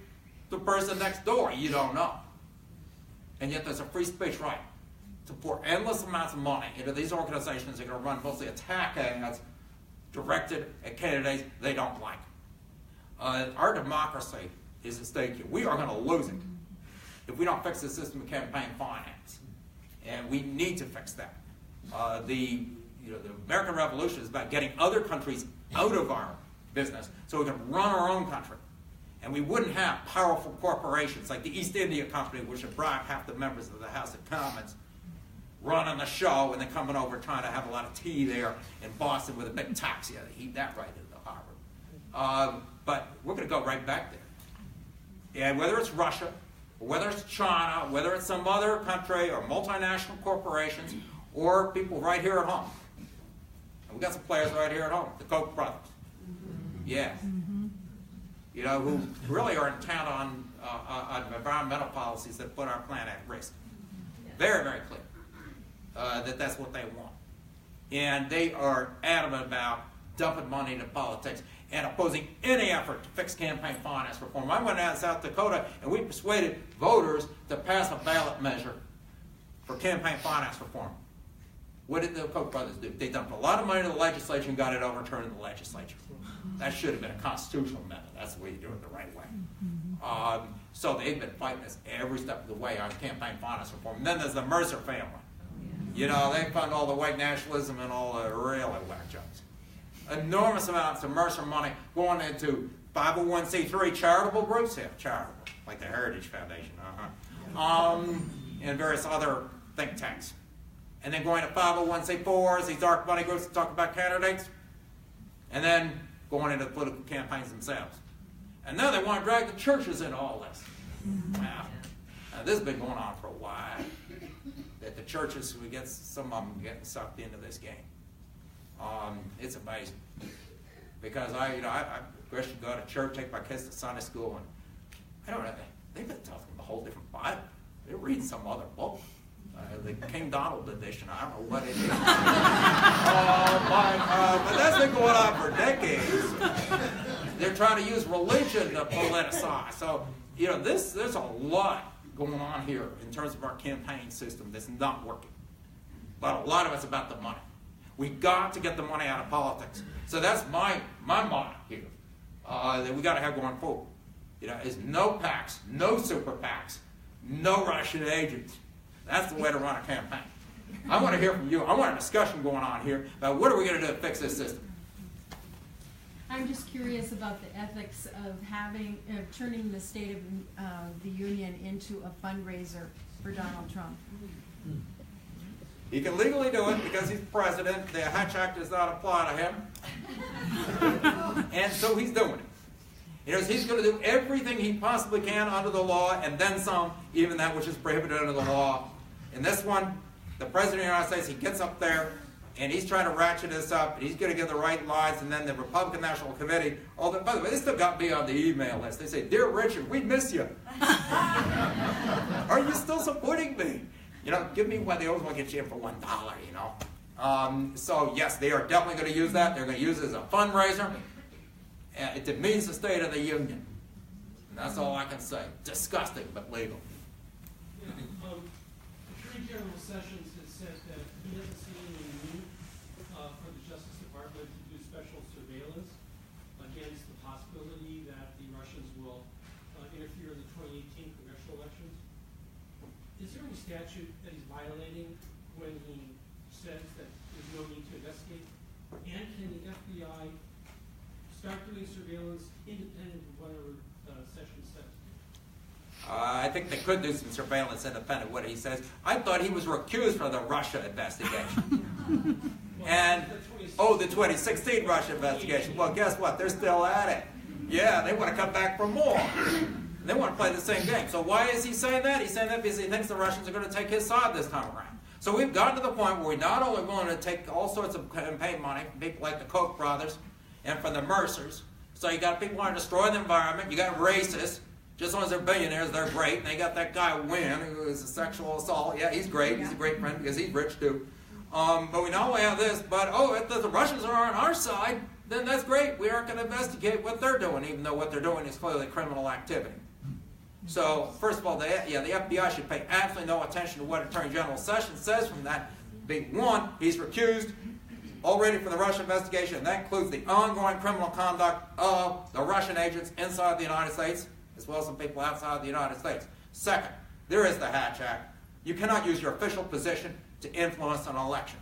S2: the person next door, you don't know. And yet there's a free speech right to pour endless amounts of money into these organizations that are going to run mostly attack ads directed at candidates they don't like. Our democracy is at stake here. We are going to lose it if we don't fix the system of campaign finance. And we need to fix that. The American Revolution is about getting other countries out of our business so we can run our own country. And we wouldn't have powerful corporations like the East India Company, which would bribe half the members of the House of Commons, running the show and then coming over trying to have a lot of tea there in Boston with a big taxi. They heat that right into Harvard. But we're going to go right back there. And whether it's Russia, or whether it's China, whether it's some other country or multinational corporations, or people right here at home. And we've got some players right here at home, the Koch brothers. Yeah. You know, who really are intent on environmental policies that put our planet at risk. Very, very clear that that's what they want. And they are adamant about dumping money into politics and opposing any effort to fix campaign finance reform. I went out to South Dakota and we persuaded voters to pass a ballot measure for campaign finance reform. What did the Koch brothers do? They dumped a lot of money into the legislature and got it overturned in the legislature. That should have been a constitutional method. That's the way you do it the right way. So they've been fighting this every step of the way on campaign finance reform. And then there's the Mercer family. You know, they fund all the white nationalism and all the really whack jobs. Enormous amounts of Mercer money going into 501c3 charitable groups here, charitable, like the Heritage Foundation, and various other think tanks. And then going to 501c4s, these dark money groups that talk about candidates, and then going into political campaigns themselves. And now they want to drag the churches into all this. Now this has been going on for a while. That the churches, we get some of them getting sucked into this game. It's amazing because I Christian go to church, take my kids to Sunday school, and I don't know. They've been talking a whole different Bible. They're reading some other book, the King Donald edition. I don't know what it is. But that's been going on for decades. They're trying to use religion to politicize. So you know, there's a lot going on here in terms of our campaign system that's not working. But a lot of it's about the money. We got to get the money out of politics. So that's my motto here that we got to have going forward. You know, is no PACs, no super PACs, no Russian agents. That's the way to run a campaign. I want to hear from you. I want a discussion going on here about what are we going to do to fix this system.
S3: I'm just curious about the ethics of turning the State of the Union into a fundraiser for Donald Trump.
S2: He can legally do it because he's president. The Hatch Act does not apply to him. And so he's doing it. He's going to do everything he possibly can under the law, and then some, even that which is prohibited under the law. In this one, the President of the United States, he gets up there, and he's trying to ratchet this up, and he's going to get the right lines, and then the Republican National Committee, by the way, they still got me on the email list. They say, "Dear Richard, we miss you. Are you still supporting me? Give me what they always want to get you in for $1, So yes, they are definitely going to use that. They're going to use it as a fundraiser. It demeans the State of the Union. And that's all I can say. Disgusting, but legal.
S4: Attorney General Sessions has said that he doesn't see any need for the Justice Department to do special surveillance against the possibility that the Russians will interfere in the 2018 congressional elections. Is there any statute that he's violating when he says that there's no need to investigate? And can the FBI start doing surveillance independent of whatever Sessions says?
S2: I think they could do some surveillance independent of what he says. I thought he was recused from the Russia investigation. And, the 2016 Russia investigation. Well, guess what? They're still at it. Yeah, they want to come back for more. They want to play the same game. So why is he saying that? He's saying that because he thinks the Russians are going to take his side this time around. So we've gotten to the point where we're not only willing to take all sorts of campaign money from people like the Koch brothers and from the Mercers. So you got people who want to destroy the environment. You got racists. Just as long as they're billionaires, they're great. And they got that guy Wynn, who is a sexual assault. Yeah, he's great. He's a great friend because he's rich too. But we not only have this, but if the Russians are on our side, then that's great. We aren't going to investigate what they're doing, even though what they're doing is clearly criminal activity. So, first of all, the FBI should pay absolutely no attention to what Attorney General Sessions says from that. One, he's recused already from the Russia investigation, and that includes the ongoing criminal conduct of the Russian agents inside the United States, as well as some people outside the United States. Second, there is the Hatch Act. You cannot use your official position to influence an election.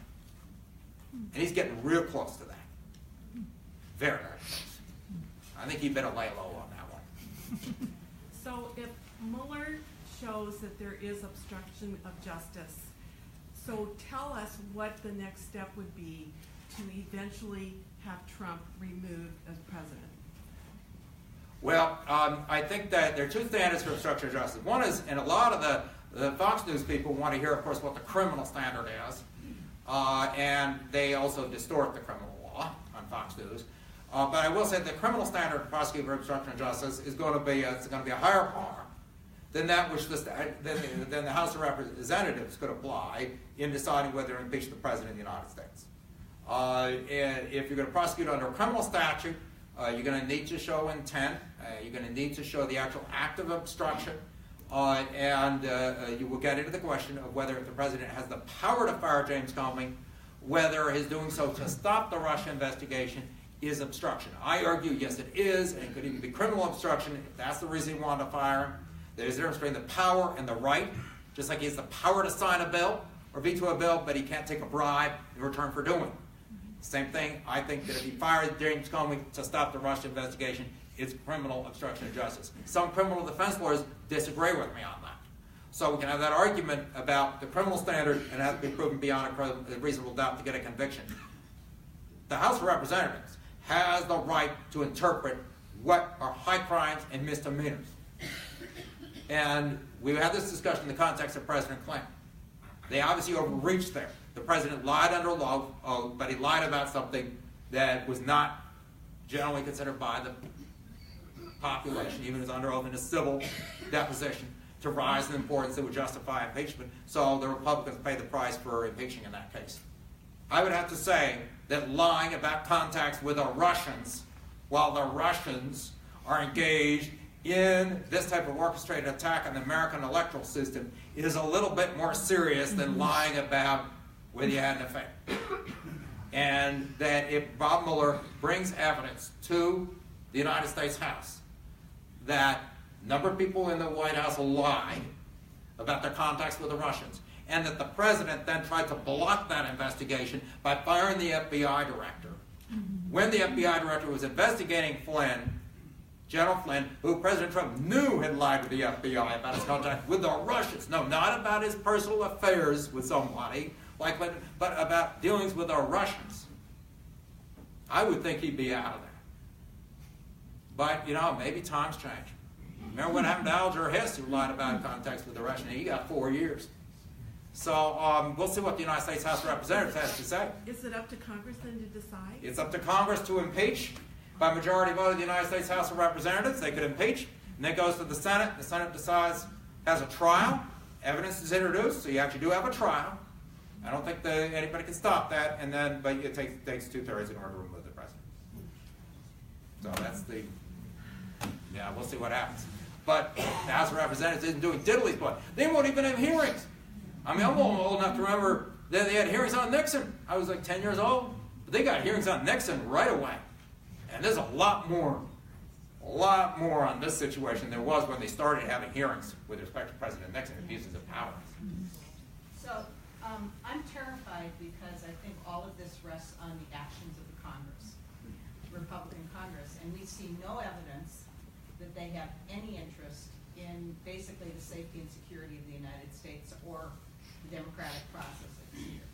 S2: And he's getting real close to that. Very, very close. I think he better lay low on that one.
S5: So if Mueller shows that there is obstruction of justice, so tell us what the next step would be to eventually have Trump removed as president.
S2: Well, I think that there are two standards for obstruction of justice. One is, and a lot of the Fox News people want to hear, of course, what the criminal standard is, and they also distort the criminal law on Fox News. But I will say the criminal standard to prosecute for obstruction of justice is going to be a higher bar than that which than the House of Representatives could apply in deciding whether to impeach the President of the United States. And if you're going to prosecute under a criminal statute, you're going to need to show intent. You're going to need to show the actual act of obstruction. And you will get into the question of whether the President has the power to fire James Comey, whether his doing so to stop the Russia investigation is obstruction. I argue, yes, it is, and it could even be criminal obstruction if that's the reason he wanted to fire him. There's a difference between the power and the right, just like he has the power to sign a bill or veto a bill, but he can't take a bribe in return for doing it. Same thing, I think that if he fired James Comey to stop the Russia investigation, it's criminal obstruction of justice. Some criminal defense lawyers disagree with me on that. So we can have that argument about the criminal standard and it has to be proven beyond a reasonable doubt to get a conviction. The House of Representatives has the right to interpret what are high crimes and misdemeanors. And we had this discussion in the context of President Clinton. They obviously overreached there. The president lied under law, but he lied about something that was not generally considered by the population, even as under oath in a civil deposition, to rise in importance that would justify impeachment. So the Republicans paid the price for impeaching in that case. I would have to say that lying about contacts with the Russians, while the Russians are engaged in this type of orchestrated attack on the American electoral system, is a little bit more serious than lying about whether you had an affair. And that if Bob Mueller brings evidence to the United States House that a number of people in the White House lied about their contacts with the Russians, and that the president then tried to block that investigation by firing the FBI director, when the FBI director was investigating Flynn, General Flynn, who President Trump knew had lied to the FBI about his contact with the Russians. No, not about his personal affairs with somebody, But about dealings with our Russians, I would think he'd be out of there. But, maybe times change. Remember what happened to Alger Hiss, who lied about contacts with the Russian? He got 4 years. So we'll see what the United States House of Representatives has to say.
S5: Is it up to Congress then to decide?
S2: It's up to Congress to impeach. By majority vote of the United States House of Representatives, they could impeach. And then it goes to the Senate. The Senate decides, has a trial. Evidence is introduced, so you actually do have a trial. I don't think anybody can stop that. And then, but it takes 2/3 in order to remove the president. So that's we'll see what happens. But the House of Representatives isn't doing diddly squat. They won't even have hearings. I mean, I'm old enough to remember that they had hearings on Nixon. I was like 10 years old. But they got hearings on Nixon right away. And there's a lot more on this situation than there was when they started having hearings with respect to President Nixon abuses of power.
S6: So I'm terrified because I think all of this rests on the actions of the Congress, Republican Congress, and we see no evidence that they have any interest in basically the safety and security of the United States or the democratic processes here.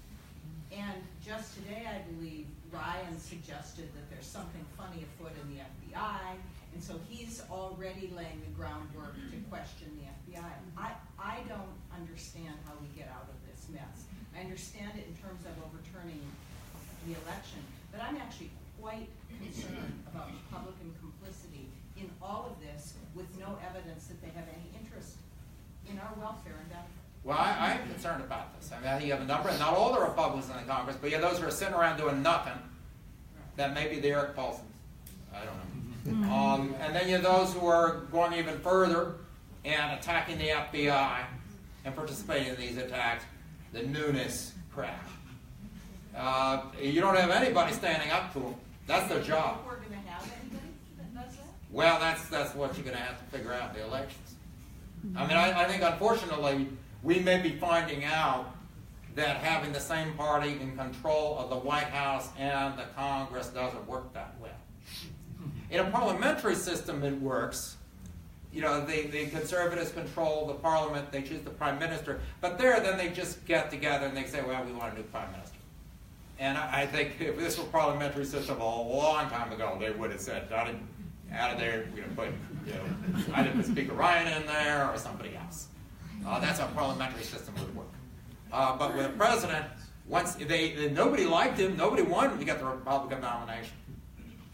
S6: And just today, I believe, Ryan suggested that there's something funny afoot in the FBI, and so he's already laying the groundwork to question the FBI. I don't understand how we get out of this mess. I understand it in terms of overturning the election, but I'm actually quite concerned about Republican complicity in all of this with no evidence that they have any interest in our welfare and benefits.
S2: Well, I'm concerned about this. I mean, I think you have a number, and not all the Republicans in the Congress, but you have those who are sitting around doing nothing. That may be the Eric Paulsons. I don't know. And then you have those who are going even further and attacking the FBI and participating in these attacks. The Nunes crash. You don't have anybody standing up to them. That's their job.
S6: We're going to have anybody that does that?
S2: Well, that's what you're going to have to figure out in the elections. I mean, I think, unfortunately, we may be finding out that having the same party in control of the White House and the Congress doesn't work that well. In a parliamentary system, it works. The conservatives control the parliament, they choose the prime minister, but then they just get together and they say, well, we want a new prime minister. And I think if this were a parliamentary system a long time ago, they would have said, out of there, we're going to put, either put Speaker Ryan in there or somebody else. That's how a parliamentary system would work. But with a president, once nobody liked him, nobody wanted him to get the Republican nomination.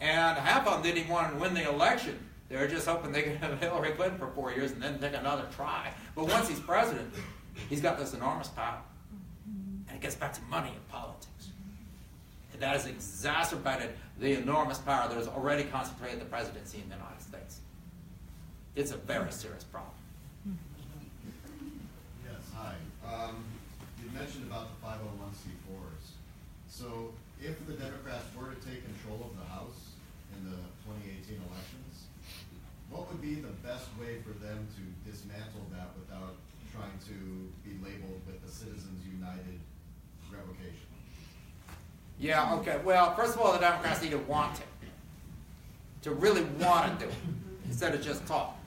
S2: And half of them didn't even want him to win the election. They were just hoping they could have Hillary Clinton for 4 years and then take another try. But once he's president, he's got this enormous power. And it gets back to money and politics. And that has exacerbated the enormous power that is already concentrated in the presidency in the United States. It's a very serious problem.
S7: Yes, hi. You mentioned about the 501c4s. So if the Democrats were to take control of the House in the 2018 elections, what would be the best way for them to dismantle that without trying to be labeled with the Citizens United revocation?
S2: Yeah, okay. Well, first of all, the Democrats need to want it. To really want to do it, instead of just talk.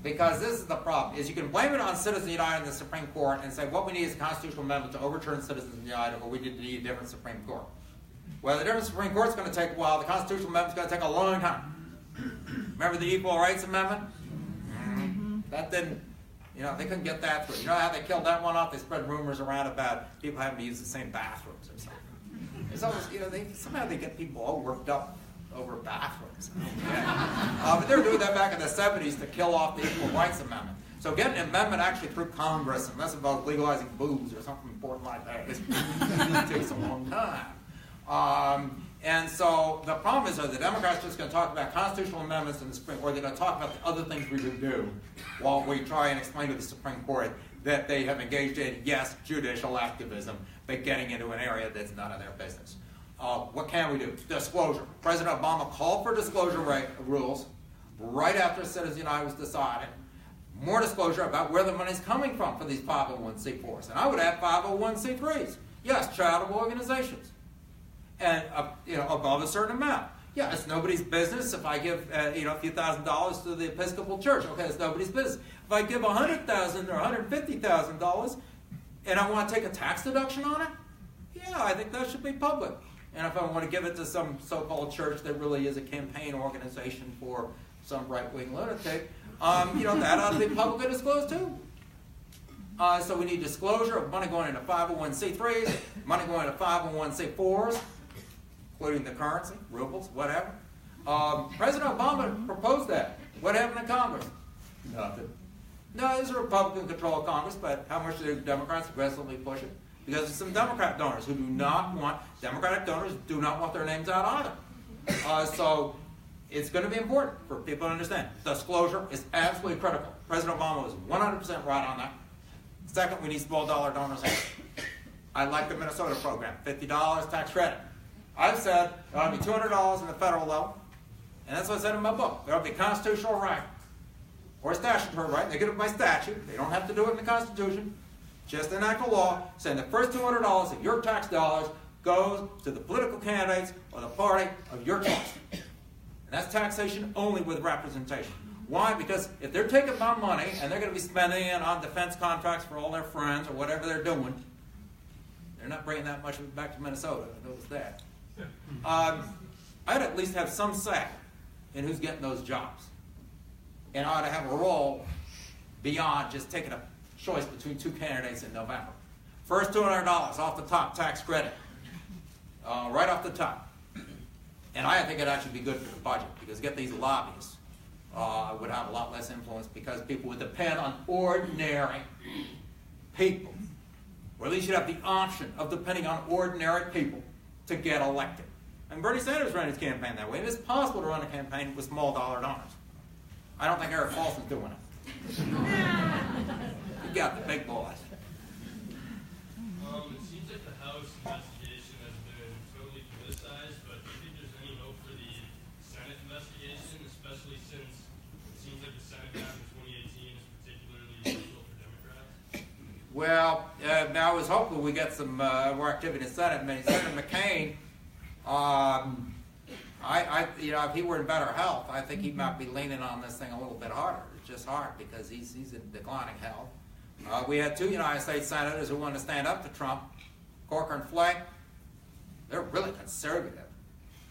S2: Because this is the problem, is you can blame it on Citizens United and the Supreme Court and say what we need is a constitutional amendment to overturn Citizens United, or we need a different Supreme Court. Well, the different Supreme Court's going to take a while. The constitutional amendment's going to take a long time. Remember the Equal Rights Amendment? That didn't, they couldn't get that through. You know how they killed that one off? They spread rumors around about people having to use the same bathrooms or something. It's always, somehow they get people all worked up over bathrooms. But they were doing that back in the 70s to kill off the Equal Rights Amendment. So getting an amendment actually through Congress, unless about legalizing booze or something important like that, it takes a long time. And so the problem is that the Democrats are just going to talk about constitutional amendments in the Supreme Court, or they're going to talk about the other things we would do while we try and explain to the Supreme Court that they have engaged in, yes, judicial activism, but getting into an area that's none of their business. What can we do? Disclosure. President Obama called for disclosure rules right after Citizens United was decided. More disclosure about where the money's coming from for these 501c4s. And I would add 501c3s. Yes, charitable organizations. And above a certain amount. Yeah, it's nobody's business if I give a few $1,000s to the Episcopal Church. Okay, it's nobody's business. If I give $100,000 or $150,000 and I want to take a tax deduction on it, Yeah, I think that should be public. And if I want to give it to some so-called church that really is a campaign organization for some right-wing lunatic, that ought to be publicly disclosed too. So we need disclosure of money going into 501c3s, money going into 501c4s, including the currency, rubles, whatever. President Obama proposed that. What happened in Congress? Nothing. No, there's a Republican-controlled Congress, but how much do the Democrats aggressively push it? Because there's some Democratic donors who do not want, Democratic donors do not want their names out either. So it's going to be important for people to understand. Disclosure is absolutely critical. President Obama was 100% right on that. Second, we need small dollar donors. I like the Minnesota program, $50 tax credit. I've said there ought to be $200 in the federal level, and that's what I said in my book. There ought to be a constitutional right, or a statutory right. They get it by statute. They don't have to do it in the Constitution. Just enact a law saying the first $200 of your tax dollars goes to the political candidates or the party of your choice. And that's taxation only with representation. Why? Because if they're taking my money and they're going to be spending it on defense contracts for all their friends or whatever they're doing, they're not bringing that much back to Minnesota. I noticed that. I'd at least have some say in who's getting those jobs. And I ought to have a role beyond just taking a choice between two candidates in November. First $200 off the top tax credit, right off the top. And I think it actually be good for the budget because get these lobbyists would have a lot less influence because people would depend on ordinary people. Or at least you'd have the option of depending on ordinary people to get elected. And Bernie Sanders ran his campaign that way. It is possible to run a campaign with small dollar donors. I don't think Eric Paulson's doing it. You got the big boys.
S8: It seems like the House investigation has been totally politicized, but do you think there's any hope for the Senate investigation, especially since it seems like the Senate back in 2018 is particularly useful for Democrats?
S2: Well, I was hoping we get some more activity in the Senate. I mean, Senator McCain, if he were in better health, I think he might be leaning on this thing a little bit harder. It's just hard because he's in declining health. We had two United States senators who wanted to stand up to Trump, Corker and Flake. They're really conservative.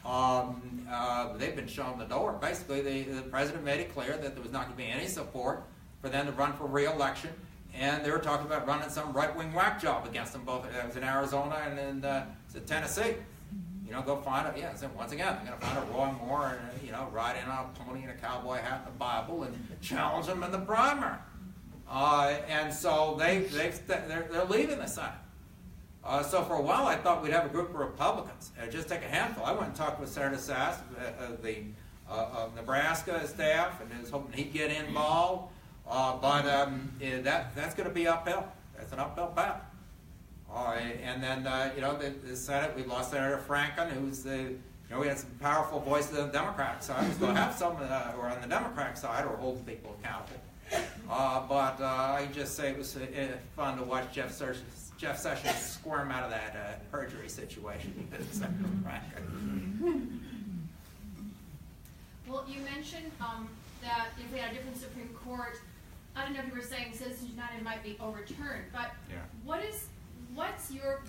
S2: They've been shown the door. Basically, the president made it clear that there was not going to be any support for them to run for re-election, and they were talking about running some right-wing whack job against them both. It was in Arizona and in Tennessee. Go find it. Yeah, once again, they're going to find a Roy Moore and ride in on a pony and a cowboy hat and a Bible and challenge them in the primary. And so they're leaving the Senate. So for a while, I thought we'd have a group of Republicans. Just take a handful. I went and talked with Senator Sass, the Nebraska staff, and was hoping he'd get involved. But that's going to be uphill. That's an uphill battle. And then, the Senate, we lost Senator Franken, who's we had some powerful voices on the Democratic side. We still have some who are on the Democratic side who are holding people accountable. But I just say it was fun to watch Jeff Sessions squirm out of that perjury situation with Senator Franken.
S3: Well, you mentioned that if we had a different Supreme Court, I don't know if you were saying Citizens United might be overturned, but
S2: Yeah.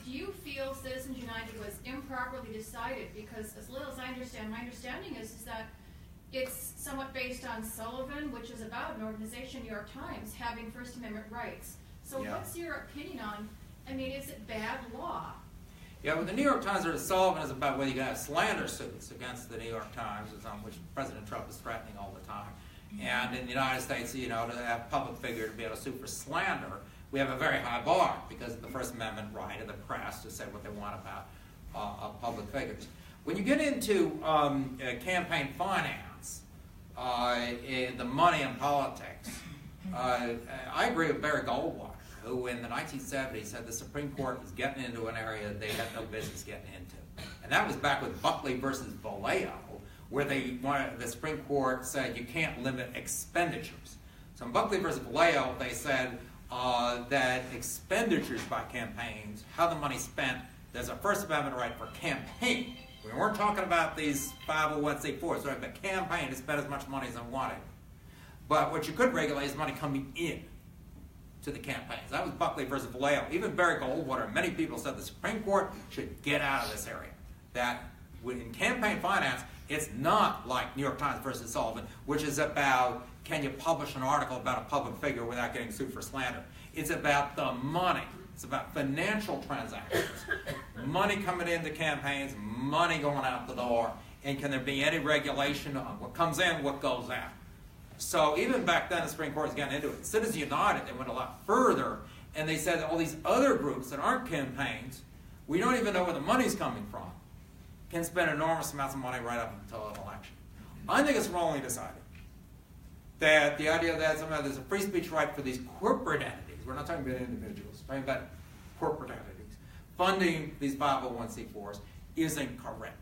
S3: do you feel Citizens United was improperly decided? Because as little as I understand, my understanding is that it's somewhat based on Sullivan, which is about an organization, New York Times, having First Amendment rights. So what's your opinion on, is it bad law?
S2: Yeah, well, the New York Times or Sullivan is about whether you can have slander suits against the New York Times, which President Trump is threatening all the time. And in the United States, to have a public figure to be able to sue for slander, we have a very high bar because of the First Amendment right of the press to say what they want about public figures. When you get into campaign finance, the money in politics, I agree with Barry Goldwater, who in the 1970s said the Supreme Court was getting into an area they had no business getting into. And that was back with Buckley versus Vallejo, where the Supreme Court said you can't limit expenditures. So in Buckley versus Vallejo, they said that expenditures by campaigns, how the money's spent, there's a First Amendment right for campaign. We weren't talking about these 501c4s, right? But campaign to spend as much money as they wanted. But what you could regulate is money coming in. to the campaigns. That was Buckley versus Vallejo. Even Barry Goldwater and many people said the Supreme Court should get out of this area. That in campaign finance, it's not like New York Times versus Sullivan, which is about can you publish an article about a public figure without getting sued for slander. It's about the money. It's about financial transactions. Money coming into campaigns, money going out the door, and can there be any regulation on what comes in, what goes out? So even back then, the Supreme Court was getting into it. Citizens United, they went a lot further, and they said that all these other groups that aren't campaigns, we don't even know where the money's coming from, can spend enormous amounts of money right up until an election. I think it's wrongly decided that the idea that somehow there's a free speech right for these corporate entities, we're not talking about individuals, we're talking about corporate entities, funding these 501c4s is incorrect.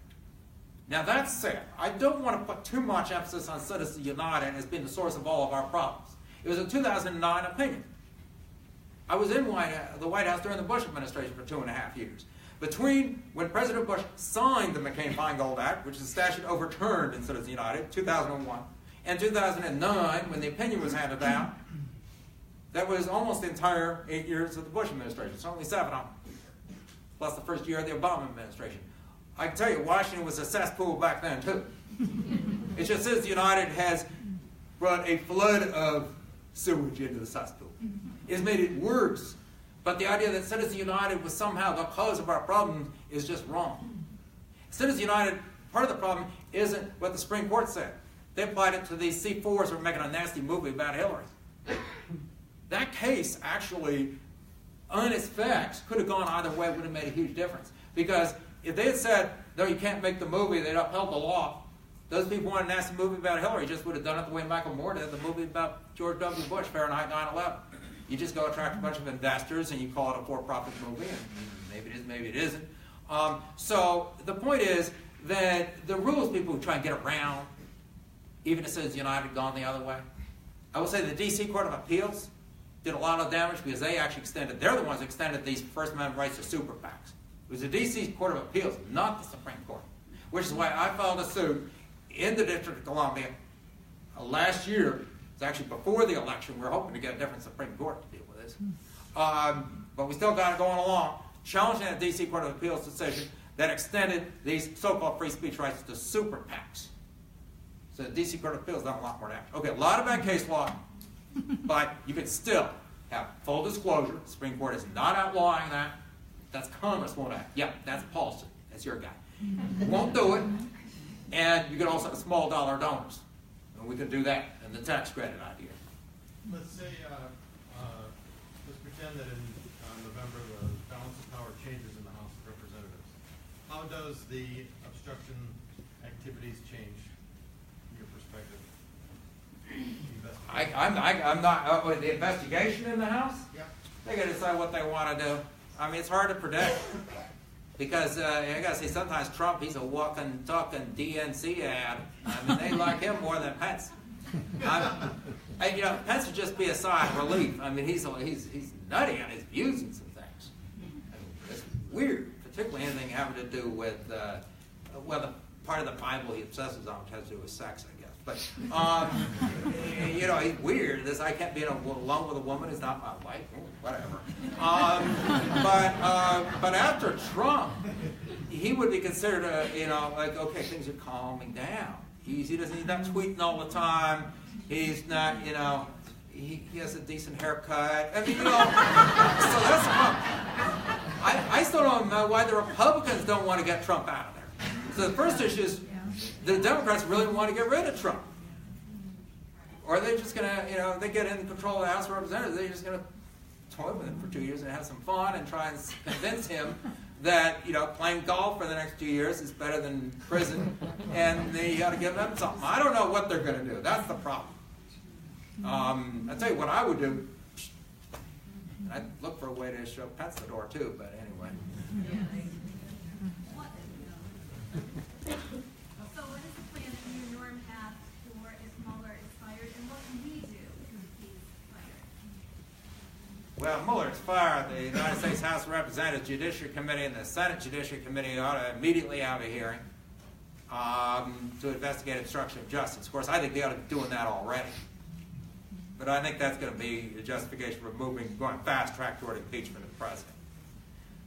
S2: Now that said, I don't want to put too much emphasis on Citizens United as being the source of all of our problems. It was a 2009 opinion. I was in the White House during the Bush administration for 2.5 years. Between when President Bush signed the McCain-Feingold Act, which is a statute overturned in Citizens United, 2001, and 2009, when the opinion was handed down, that was almost the entire 8 years of the Bush administration. It's only 7 of them, plus the first year of the Obama administration. I can tell you, Washington was a cesspool back then, too. It's just Citizens United has brought a flood of sewage into the cesspool. It's made it worse. But the idea that Citizens United was somehow the cause of our problems is just wrong. Citizens United, part of the problem isn't what the Supreme Court said. They applied it to these C4s who were making a nasty movie about Hillary. That case actually, on its facts, could have gone either way, would have made a huge difference. Because if they had said, no, you can't make the movie, they'd upheld the law. Those people wanted a nasty movie about Hillary, just would have done it the way Michael Moore did the movie about George W. Bush, Fahrenheit 9/11. You just go attract a bunch of investors and you call it a for-profit movie, and maybe it is, maybe it isn't. So the point is that the rules people who try and get around, even if Citizens United had gone the other way. I will say the D.C. Court of Appeals did a lot of damage because they actually they're the ones who extended these First Amendment rights to super PACs. It was the D.C. Court of Appeals, not the Supreme Court, which is why I filed a suit in the District of Columbia last year. It's actually before the election. We're hoping to get a different Supreme Court to deal with this. But we still got it going along, challenging the D.C. Court of Appeals decision that extended these so-called free speech rights to super PACs. So the D.C. Court of Appeals done a lot more damage. Okay, a lot of bad case law, but you can still have full disclosure. The Supreme Court is not outlawing that. That's Congress won't act. Yeah, that's Paulson. That's your guy. Won't do it. And you can also have small dollar donors. And we can do that. And the tax credit idea.
S9: Let's say, let's pretend that in November the balance of power changes in the House of Representatives. How does the obstruction activities change from your perspective?
S2: I'm not, with the investigation in the House?
S9: Yeah.
S2: They got to decide what they want to do. I mean, it's hard to predict. Because I got to say, sometimes Trump, he's a walking, talking DNC ad. I mean, they like him more than Pence. Pence would just be a sigh of relief. I mean, he's nutty on his views and some things. I mean, it's weird, particularly anything having to do with, the part of the Bible he obsesses on, which has to do with sex, I guess. But, he's weird. This, I can't be alone with a woman who's not my wife. Whatever. But after Trump, he would be considered, like, okay, things are calming down. He's not tweeting all the time. He's not, he has a decent haircut. I mean, so that's Trump. I still don't know why the Republicans don't want to get Trump out of there. So the first issue is, the Democrats really want to get rid of Trump. Or are they just going to, they get in control of the House of Representatives, they're just going to toy with him for 2 years and have some fun and try and convince him that, playing golf for the next 2 years is better than prison, and they got to give them something. I don't know what they're going to do. That's the problem. I'll tell you what I would do. I'd look for a way to show Pence the door, too, but anyway.
S10: So what is the plan that you and Norm have for if Mueller is fired, and what can we do if he's fired?
S2: Well, Mueller's fired. The United States House of Representatives Judiciary Committee and the Senate Judiciary Committee ought to immediately have a hearing to investigate obstruction of justice. Of course, I think they ought to be doing that already. but I think that's going to be a justification for going fast track toward impeachment of the president.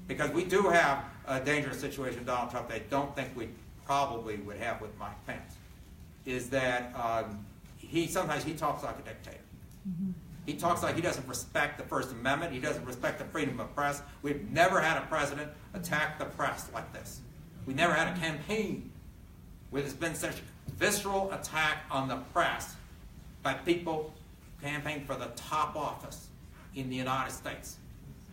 S2: Because we do have a dangerous situation with Donald Trump that I don't think we probably would have with Mike Pence, is that sometimes he talks like a dictator. He talks like he doesn't respect the First Amendment. He doesn't respect the freedom of press. We've never had a president attack the press like this. We never had a campaign where there's been such visceral attack on the press by people campaigning for the top office in the United States.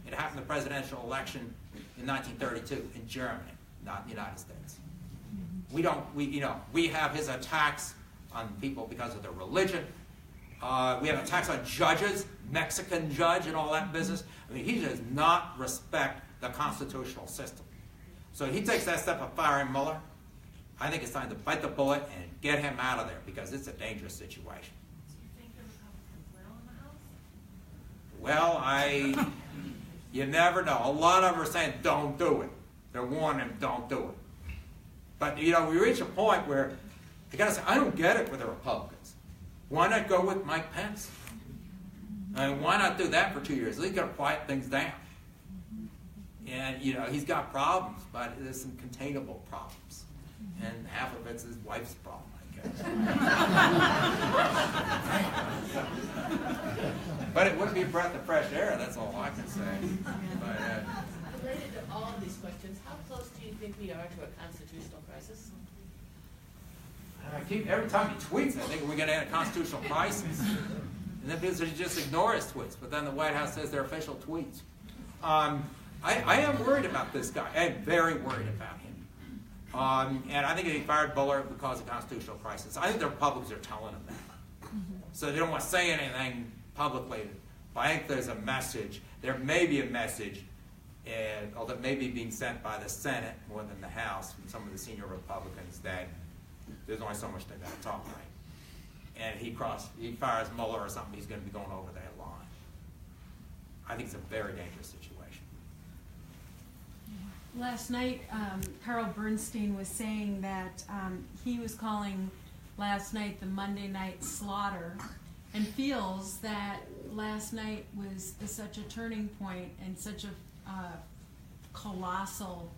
S2: It happened in the presidential election in 1932 in Germany, not in the United States. We have his attacks on people because of their religion. We have attacks on judges, Mexican judge and all that business. I mean, he does not respect the constitutional system. So he takes that step of firing Mueller. I think it's time to bite the bullet and get him out of there because it's a dangerous situation.
S10: Do you think the Republicans will in the House?
S2: Well, you never know. A lot of them are saying, don't do it. They're warning him, don't do it. But, we reach a point where you got to say, I don't get it with the Republicans. Why not go with Mike Pence? I mean, why not do that for 2 years? He's got to quiet things down. And, he's got problems, but there's some containable problems. And half of it's his wife's problem, I guess. But it would be a breath of fresh air, that's all I can say. But,
S11: related to all of these questions, how close do you think we are to a constitutional crisis?
S2: every time he tweets, I think we're going to have a constitutional crisis. And then he just ignore his tweets, but then the White House says they're official tweets. I am worried about this guy. I am very worried about him. And I think if he fired Bullard, it would cause a constitutional crisis. I think the Republicans are telling him that. So they don't want to say anything publicly. But I think there's a message. There may be a message, although it may be being sent by the Senate more than the House from some of the senior Republicans, that there's only so much they got to tolerate. And he fires Mueller or something, he's going to be going over that line. I think it's a very dangerous situation.
S12: Last night, Carl Bernstein was saying that he was calling last night the Monday night slaughter, and feels that last night was such a turning point and such a colossal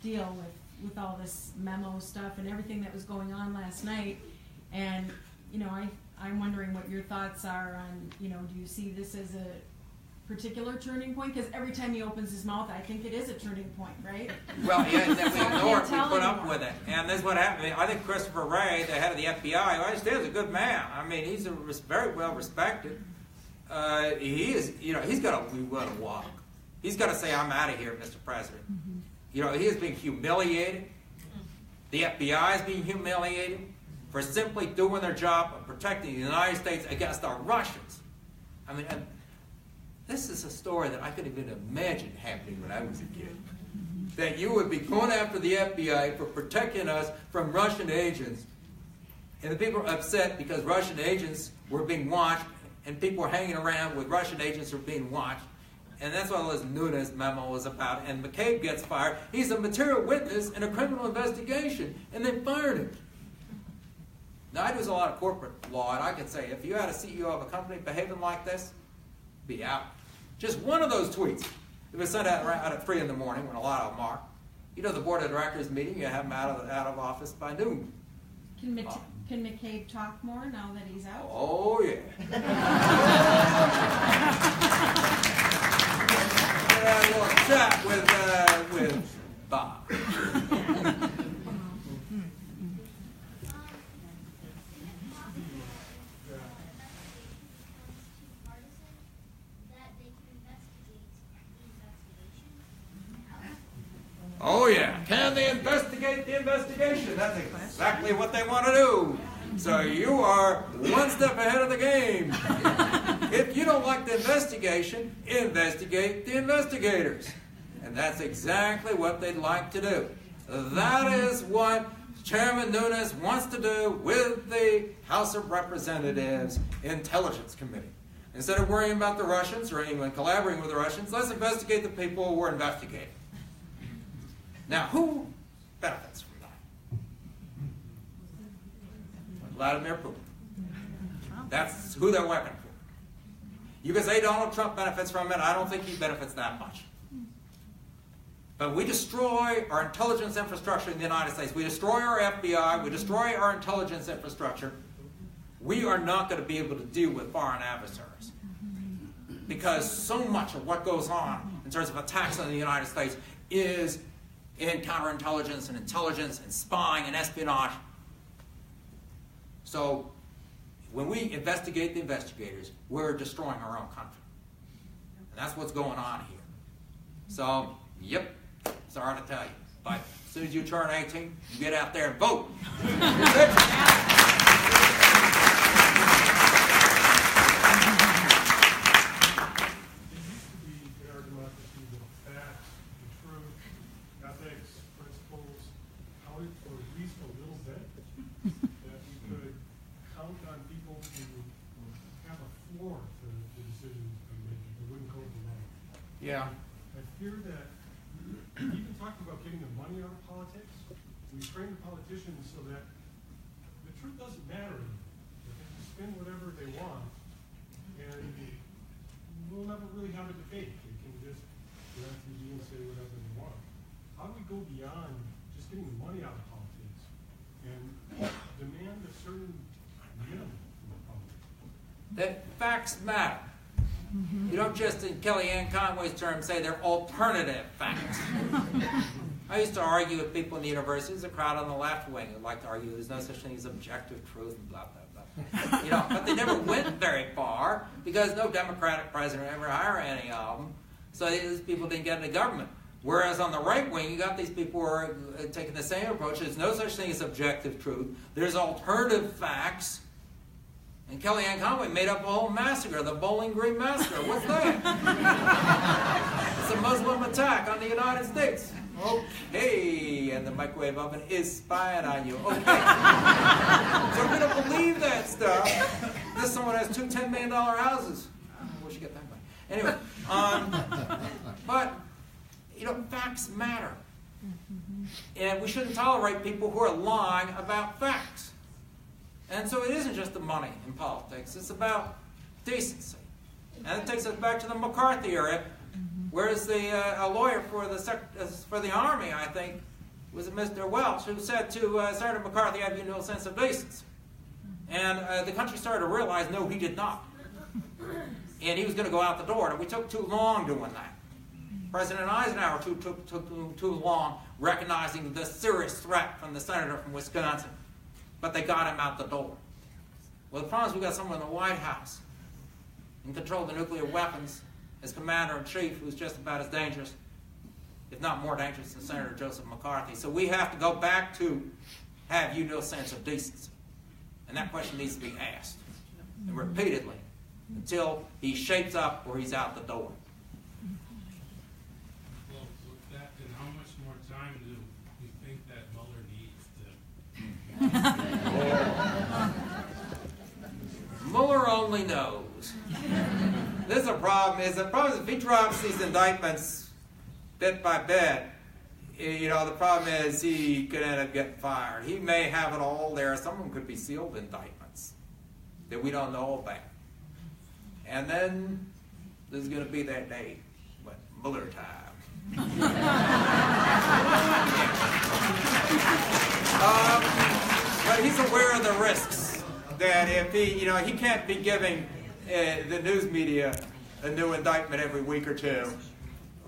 S12: deal with all this memo stuff and everything that was going on last night. And I'm wondering what your thoughts are on, do you see this as a particular turning point? Because every time he opens his mouth, I think it is a turning point, right?
S2: Well, yeah, and then we
S12: So I
S2: ignore it,
S12: can't
S2: we
S12: tell
S2: put up
S12: anymore.
S2: with it. And this is what happened. I think Christopher Wray, the head of the FBI, who I understand is a good man. I mean, he's very well respected. He is, he's got to be willing to walk. He's got to say, I'm out of here, Mr. President. He is being humiliated. The FBI is being humiliated for simply doing their job of protecting the United States against the Russians. I mean, this is a story that I couldn't even imagine happening when I was a kid. That you would be going after the FBI for protecting us from Russian agents, and the people are upset because Russian agents were being watched, and people were hanging around with Russian agents who were being watched. And that's what this Nunes memo was about. And McCabe gets fired. He's a material witness in a criminal investigation, and they fired him. Now, I do a lot of corporate law, and I could say, if you had a CEO of a company behaving like this, be out. Just one of those tweets. It was sent out at 3 in the morning when a lot of them are. The board of directors meeting, you have them out of office by noon.
S12: Can McCabe talk more now that he's out?
S2: Oh, yeah. A little chat with Bob. Oh yeah, can they investigate the investigation? That's exactly what they want to do. So you are one step ahead of the game. If you don't like the investigation, investigate the investigators. And that's exactly what they'd like to do. That is what Chairman Nunes wants to do with the House of Representatives Intelligence Committee. Instead of worrying about the Russians or even collaborating with the Russians, let's investigate the people who we're investigating. Now, who benefits from that? Vladimir Putin. That's who they're working for. You can say Donald Trump benefits from it. I don't think he benefits that much. But we destroy our intelligence infrastructure in the United States. We destroy our FBI. We destroy our intelligence infrastructure. We are not going to be able to deal with foreign adversaries. Because so much of what goes on in terms of attacks on the United States is in counterintelligence and intelligence and spying and espionage. So when we investigate the investigators, we're destroying our own country. And that's what's going on here. So, yep, sorry to tell you. But as soon as you turn 18, you get out there and vote. Yeah.
S13: I fear that even talking about getting the money out of politics, we train the politicians so that the truth doesn't matter anymore. They can spin whatever they want, and we'll never really have a debate. They can just get on TV and say whatever they want. How do we go beyond just getting the money out of politics and demand a certain minimum from the public?
S2: That facts matter. You don't just, in Kellyanne Conway's terms, say they're alternative facts. I used to argue with people in the universities, a crowd on the left wing who like to argue there's no such thing as objective truth and blah, blah, blah. But they never went very far because no Democratic president ever hired any of them. So these people didn't get into government. Whereas on the right wing, you got these people who are taking the same approach. There's no such thing as objective truth. There's alternative facts. And Kellyanne Conway made up a whole massacre, the Bowling Green Massacre. What's that? It's a Muslim attack on the United States. Okay, and the microwave oven is spying on you. Okay. So we're going to believe that stuff. This someone has two $10 million houses. I wish you get that money. Anyway, but, facts matter. And we shouldn't tolerate people who are lying about facts. And so it isn't just the money in politics. It's about decency. And it takes us back to the McCarthy era, whereas a lawyer for the Army, I think, was Mr. Welch, who said to Senator McCarthy, "Have you no sense of decency?" And the country started to realize, no, he did not. And he was going to go out the door. And we took too long doing that. President Eisenhower took too long recognizing the serious threat from the senator from Wisconsin. But they got him out the door. Well, the problem is we got someone in the White House in control of the nuclear weapons as commander-in-chief who's just about as dangerous, if not more dangerous, than Senator Joseph McCarthy. So we have to go back to, have you no sense of decency? And that question needs to be asked, and repeatedly, until he shapes up or he's out the door.
S8: Well, with that, then how much more time do you think that Mueller needs to...
S2: Mueller only knows. This is a problem. The problem is if he drops these indictments bit by bit, the problem is he could end up getting fired. He may have it all there. Some of them could be sealed indictments that we don't know about. And then there's going to be that day, Mueller time. But he's aware of the risks. That if he can't be giving the news media a new indictment every week or two,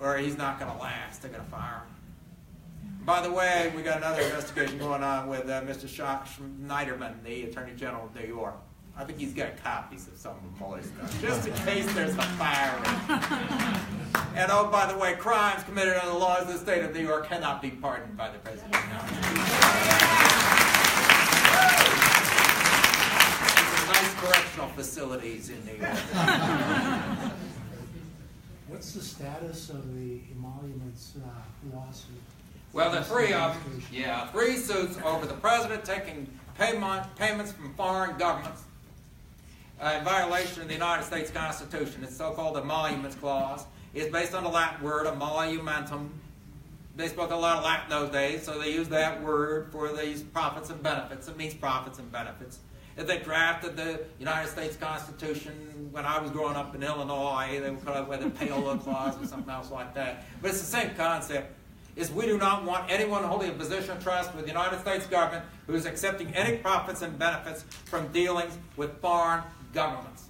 S2: or he's not going to last. They're going to fire him. By the way, we got another investigation going on with Mr. Schneiderman, the Attorney General of New York. I think he's got copies of some of Mueller's stuff, just in case there's a firing. And oh, by the way, crimes committed under the laws of the state of New York cannot be pardoned by the President of the United States. Nice correctional facilities in New York.
S14: What's the status of the emoluments lawsuit?
S2: Well, there are three of them. Yeah, 3 suits over the president taking payments from foreign governments in violation of the United States Constitution. It's so-called emoluments clause. It's based on the Latin word emolumentum. They spoke a lot of Latin those days, so they used that word for these profits and benefits. It means profits and benefits. If they drafted the United States Constitution when I was growing up in Illinois, they would call it the Payola Clause or something else like that. But it's the same concept. Is we do not want anyone holding a position of trust with the United States government who is accepting any profits and benefits from dealings with foreign governments.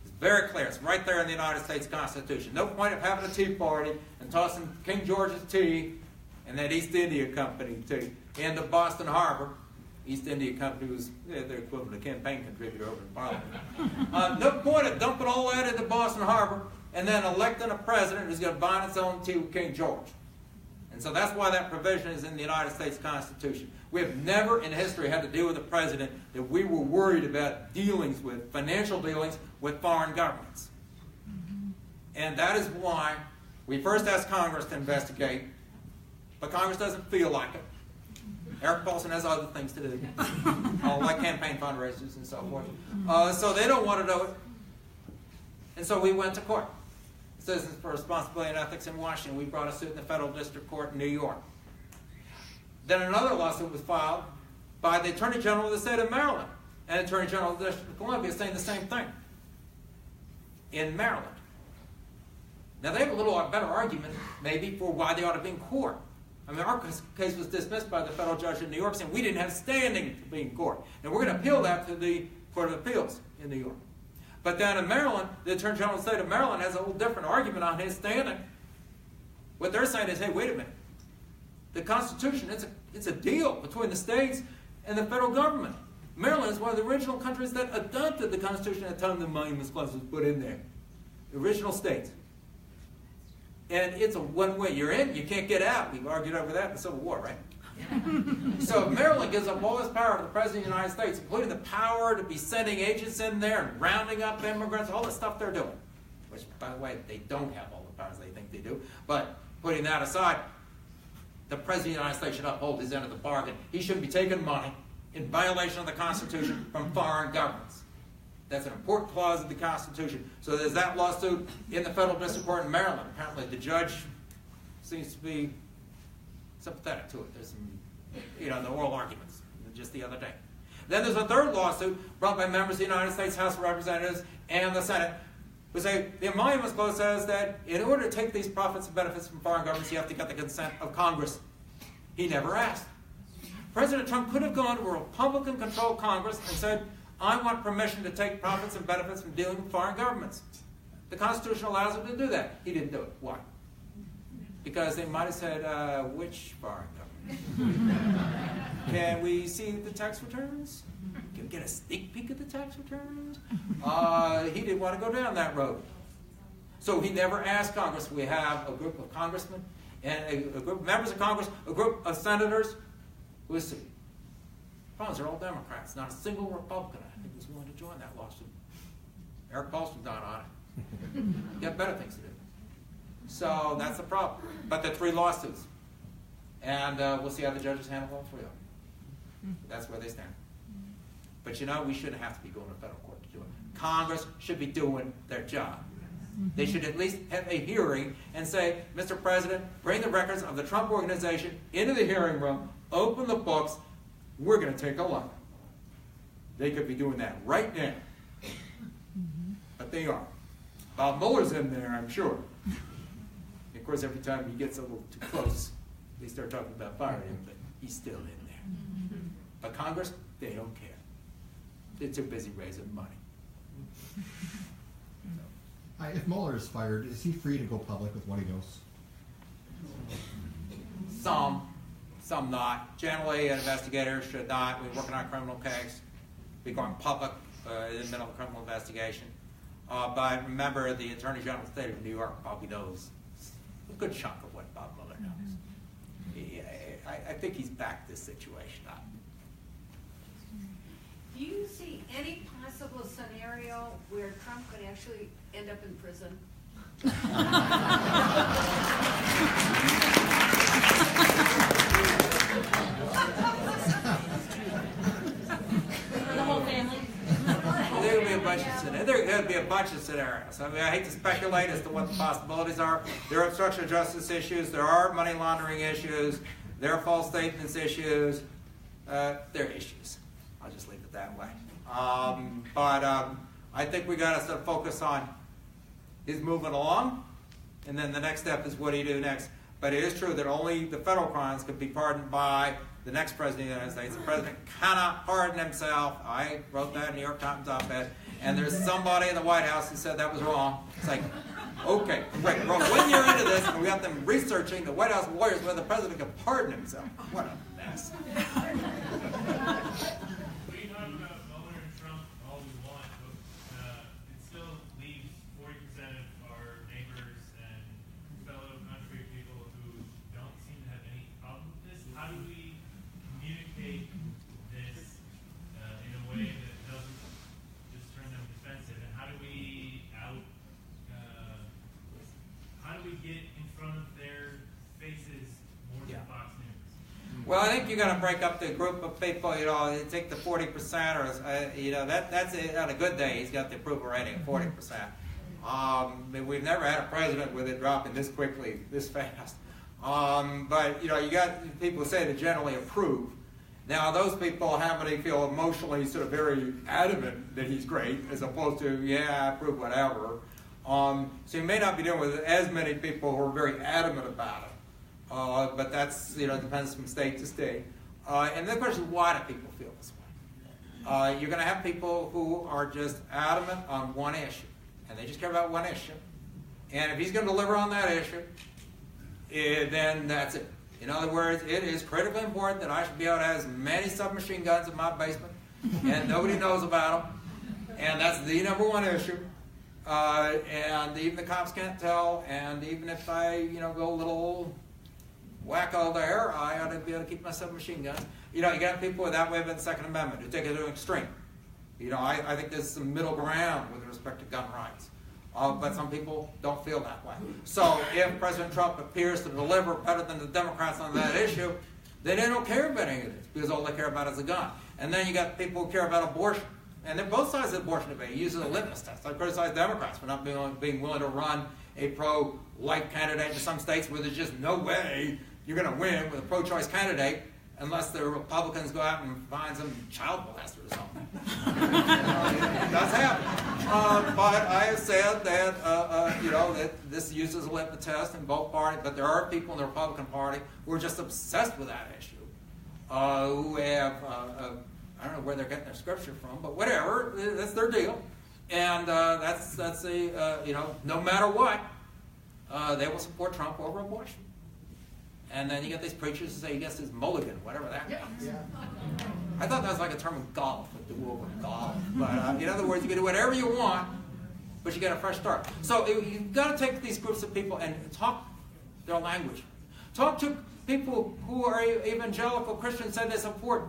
S2: It's very clear. It's right there in the United States Constitution. No point of having a tea party and tossing King George's tea and that East India Company tea into Boston Harbor. East India Company was their equivalent of campaign contributor over in Parliament. No point of dumping all that into Boston Harbor and then electing a president who's going to bind its own tea with King George. And so that's why that provision is in the United States Constitution. We have never in history had to deal with a president that we were worried about dealings with, financial dealings with foreign governments. And that is why we first asked Congress to investigate, but Congress doesn't feel like it. Eric Paulson has other things to do, like campaign fundraisers and so forth. So they don't want to do it. And so we went to court. Citizens for Responsibility and Ethics in Washington. We brought a suit in the Federal District Court in New York. Then another lawsuit was filed by the Attorney General of the state of Maryland and Attorney General of the District of Columbia saying the same thing in Maryland. Now they have a little better argument maybe for why they ought to be in court. I mean, our case was dismissed by the federal judge in New York saying we didn't have standing to be in court. Now we're going to appeal that to the Court of Appeals in New York. But down in Maryland, the Attorney General of the state of Maryland has a whole different argument on his standing. What they're saying is, hey, wait a minute. The Constitution, it's a deal between the states and the federal government. Maryland is one of the original countries that adopted the Constitution at the time the Emoluments Clause was put in there. The original states. And it's a one-way. You're in, you can't get out. We've argued over that in the Civil War, right? So Maryland gives up all this power to the President of the United States, including the power to be sending agents in there and rounding up immigrants, all the stuff they're doing. Which, by the way, they don't have all the powers they think they do. But putting that aside, the President of the United States should uphold his end of the bargain. He shouldn't be taking money in violation of the Constitution from foreign governments. That's an important clause of the Constitution. So there's that lawsuit in the Federal District Court in Maryland. Apparently the judge seems to be sympathetic to it. There's some, the oral arguments just the other day. Then there's a third lawsuit brought by members of the United States House of Representatives and the Senate who say the Emoluments Clause says that in order to take these profits and benefits from foreign governments, you have to get the consent of Congress. He never asked. President Trump could have gone to a Republican-controlled Congress and said, I want permission to take profits and benefits from dealing with foreign governments. The Constitution allows him to do that. He didn't do it. Why? Because they might have said, which foreign government? Can we see the tax returns? Can we get a sneak peek at the tax returns? He didn't want to go down that road. So he never asked Congress. We have a group of congressmen and a group of members of Congress, a group of senators who is problems are all Democrats. Not a single Republican, I think, was willing to join that lawsuit. Eric Paulson's not on it. You got better things to do. So that's the problem. But there are 3 lawsuits. And we'll see how the judges handle all 3 of them. That's where they stand. But we shouldn't have to be going to federal court to do it. Congress should be doing their job. They should at least have a hearing and say, Mr. President, bring the records of the Trump Organization into the hearing room, open the books, we're going to take a look. They could be doing that right now. But they are. Bob Mueller's in there, I'm sure. Of course, every time he gets a little too close, they start talking about firing him, but he's still in there. But Congress, they don't care. They're too busy raising money.
S15: If Mueller is fired, is he free to go public with what he knows?
S2: Some not. Generally, an investigator should not. We're working on a criminal case. Be going public in the middle of a criminal investigation. But remember, the Attorney General of the state of New York probably knows a good chunk of what Bob Mueller knows. I think he's backed this situation up.
S6: Do you see any possible scenario where Trump could actually end up in prison?
S11: The whole family?
S2: There would be a bunch of scenarios. There would be a bunch of scenarios. I mean, I hate to speculate as to what the possibilities are. There are obstruction of justice issues. There are money laundering issues. There are false statements issues. There are issues. I'll just leave it that way. I think we got to sort of focus on his moving along, and then the next step is what do you do next. But it is true that only the federal crimes could be pardoned by the next president of the United States. The president cannot pardon himself. I wrote that in the New York Times op-ed, and there's somebody in the White House who said that was wrong. It's like, okay, great. We're 1 year into this, and we got them researching, the White House lawyers, whether the president can pardon himself. What a mess.
S8: We can talk about Mueller and Trump all we want, but it still leaves 40% of our neighbors and fellow country people who don't seem to have any problem with this. How do we communicate this in a way that doesn't just turn them defensive? And how do we get in front of their faces more than Fox News?
S2: Well, I think you're going to break up the group of people, you know, take the 40% or, you know, that's it. On a good day, he's got the approval rating of 40%. We've never had a president with it dropping this quickly, this fast. But, you know, you got people who say they generally approve. Now, those people happen to feel emotionally sort of very adamant that he's great, as opposed to, yeah, I approve whatever. So you may not be dealing with as many people who are very adamant about it. But that's, you know, depends from state to state. And the question is, why do people feel this way? You're going to have people who are just adamant on one issue, and they just care about one issue. And if he's going to deliver on that issue, then that's it. In other words, it is critically important that I should be able to have as many submachine guns in my basement, and nobody knows about them. And that's the number one issue. And even the cops can't tell, and even if I, you know, go a little wacko there, I ought to be able to keep my submachine guns. You know, you got people that way about the Second Amendment who take it to an extreme. You know, I think there's some middle ground with respect to gun rights. But some people don't feel that way. So if President Trump appears to deliver better than the Democrats on that issue, then they don't care about any of this, because all they care about is a gun. And then you got people who care about abortion. And then both sides of the abortion debate use it as a litmus test. I criticize Democrats for not being willing to run a pro-life candidate in some states where there's just no way you're going to win with a pro-choice candidate unless the Republicans go out and find some child molester or something. It does happen. But I have said that, you know, that this uses a litmus test in both parties, but there are people in the Republican Party who are just obsessed with that issue, who have, I don't know where they're getting their scripture from, but whatever, that's their deal. And that's a, you know, no matter what, they will support Trump over abortion. And then you get these preachers who say, he gets his mulligan, whatever that means. Yeah. I thought that was like a term of golf, a do-over golf. But in other words, you can do whatever you want, but you get a fresh start. So you've got to take these groups of people and talk their language. Talk to people who are evangelical Christians, say they support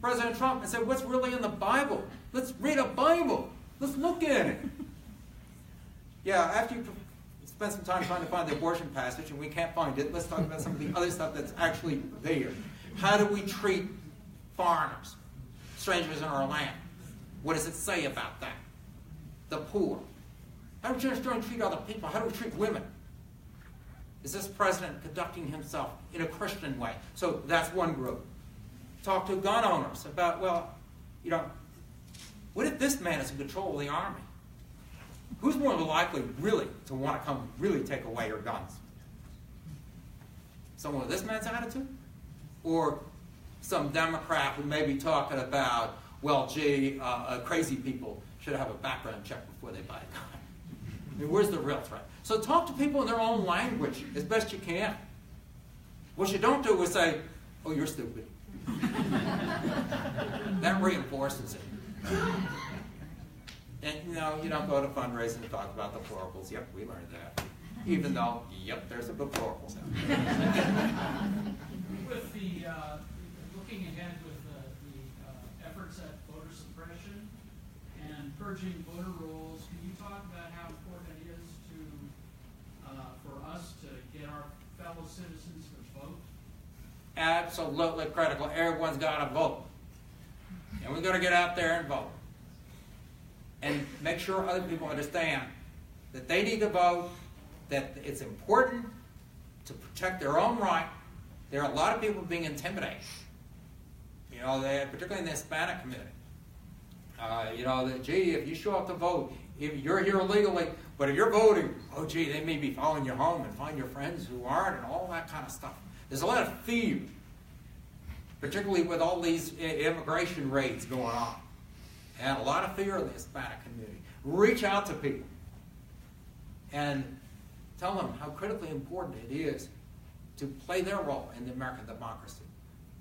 S2: President Trump, and say, what's really in the Bible? Let's read a Bible. Let's look at it. Yeah, after you spend some time trying to find the abortion passage, and we can't find it, let's talk about some of the other stuff that's actually there. How do we treat foreigners, strangers in our land? What does it say about that? The poor. How do we treat other people? How do we treat women? Is this president conducting himself in a Christian way? So that's one group. Talk to gun owners about, well, you know, what if this man is in control of the army? Who's more likely really to want to come really take away your guns? Someone with this man's attitude? Or some Democrat who may be talking about, well, gee, crazy people should have a background check before they buy a gun. I mean, where's the real threat? So talk to people in their own language as best you can. What you don't do is say, oh, you're stupid. That reinforces it. And, you know, you don't go to fundraising and talk about the deplorables. Yep, we learned that. Even though, yep, there's a deplorables out there.
S4: With the, looking ahead with the efforts at voter suppression and purging voter rolls, can you talk about how important it is to, for us to get our fellow citizens to vote?
S2: Absolutely critical. Everyone's got to vote. And we've got to get out there and vote. And make sure other people understand that they need to vote, that it's important to protect their own right. There are a lot of people being intimidated, you know, particularly in the Hispanic community. Gee, if you show up to vote, if you're here illegally, but if you're voting, oh gee, they may be following you home and find your friends who aren't, and all that kind of stuff. There's a lot of fear, particularly with all these immigration raids going on, and a lot of fear in the Hispanic community. Reach out to people and tell them how critically important it is to play their role in the American democracy.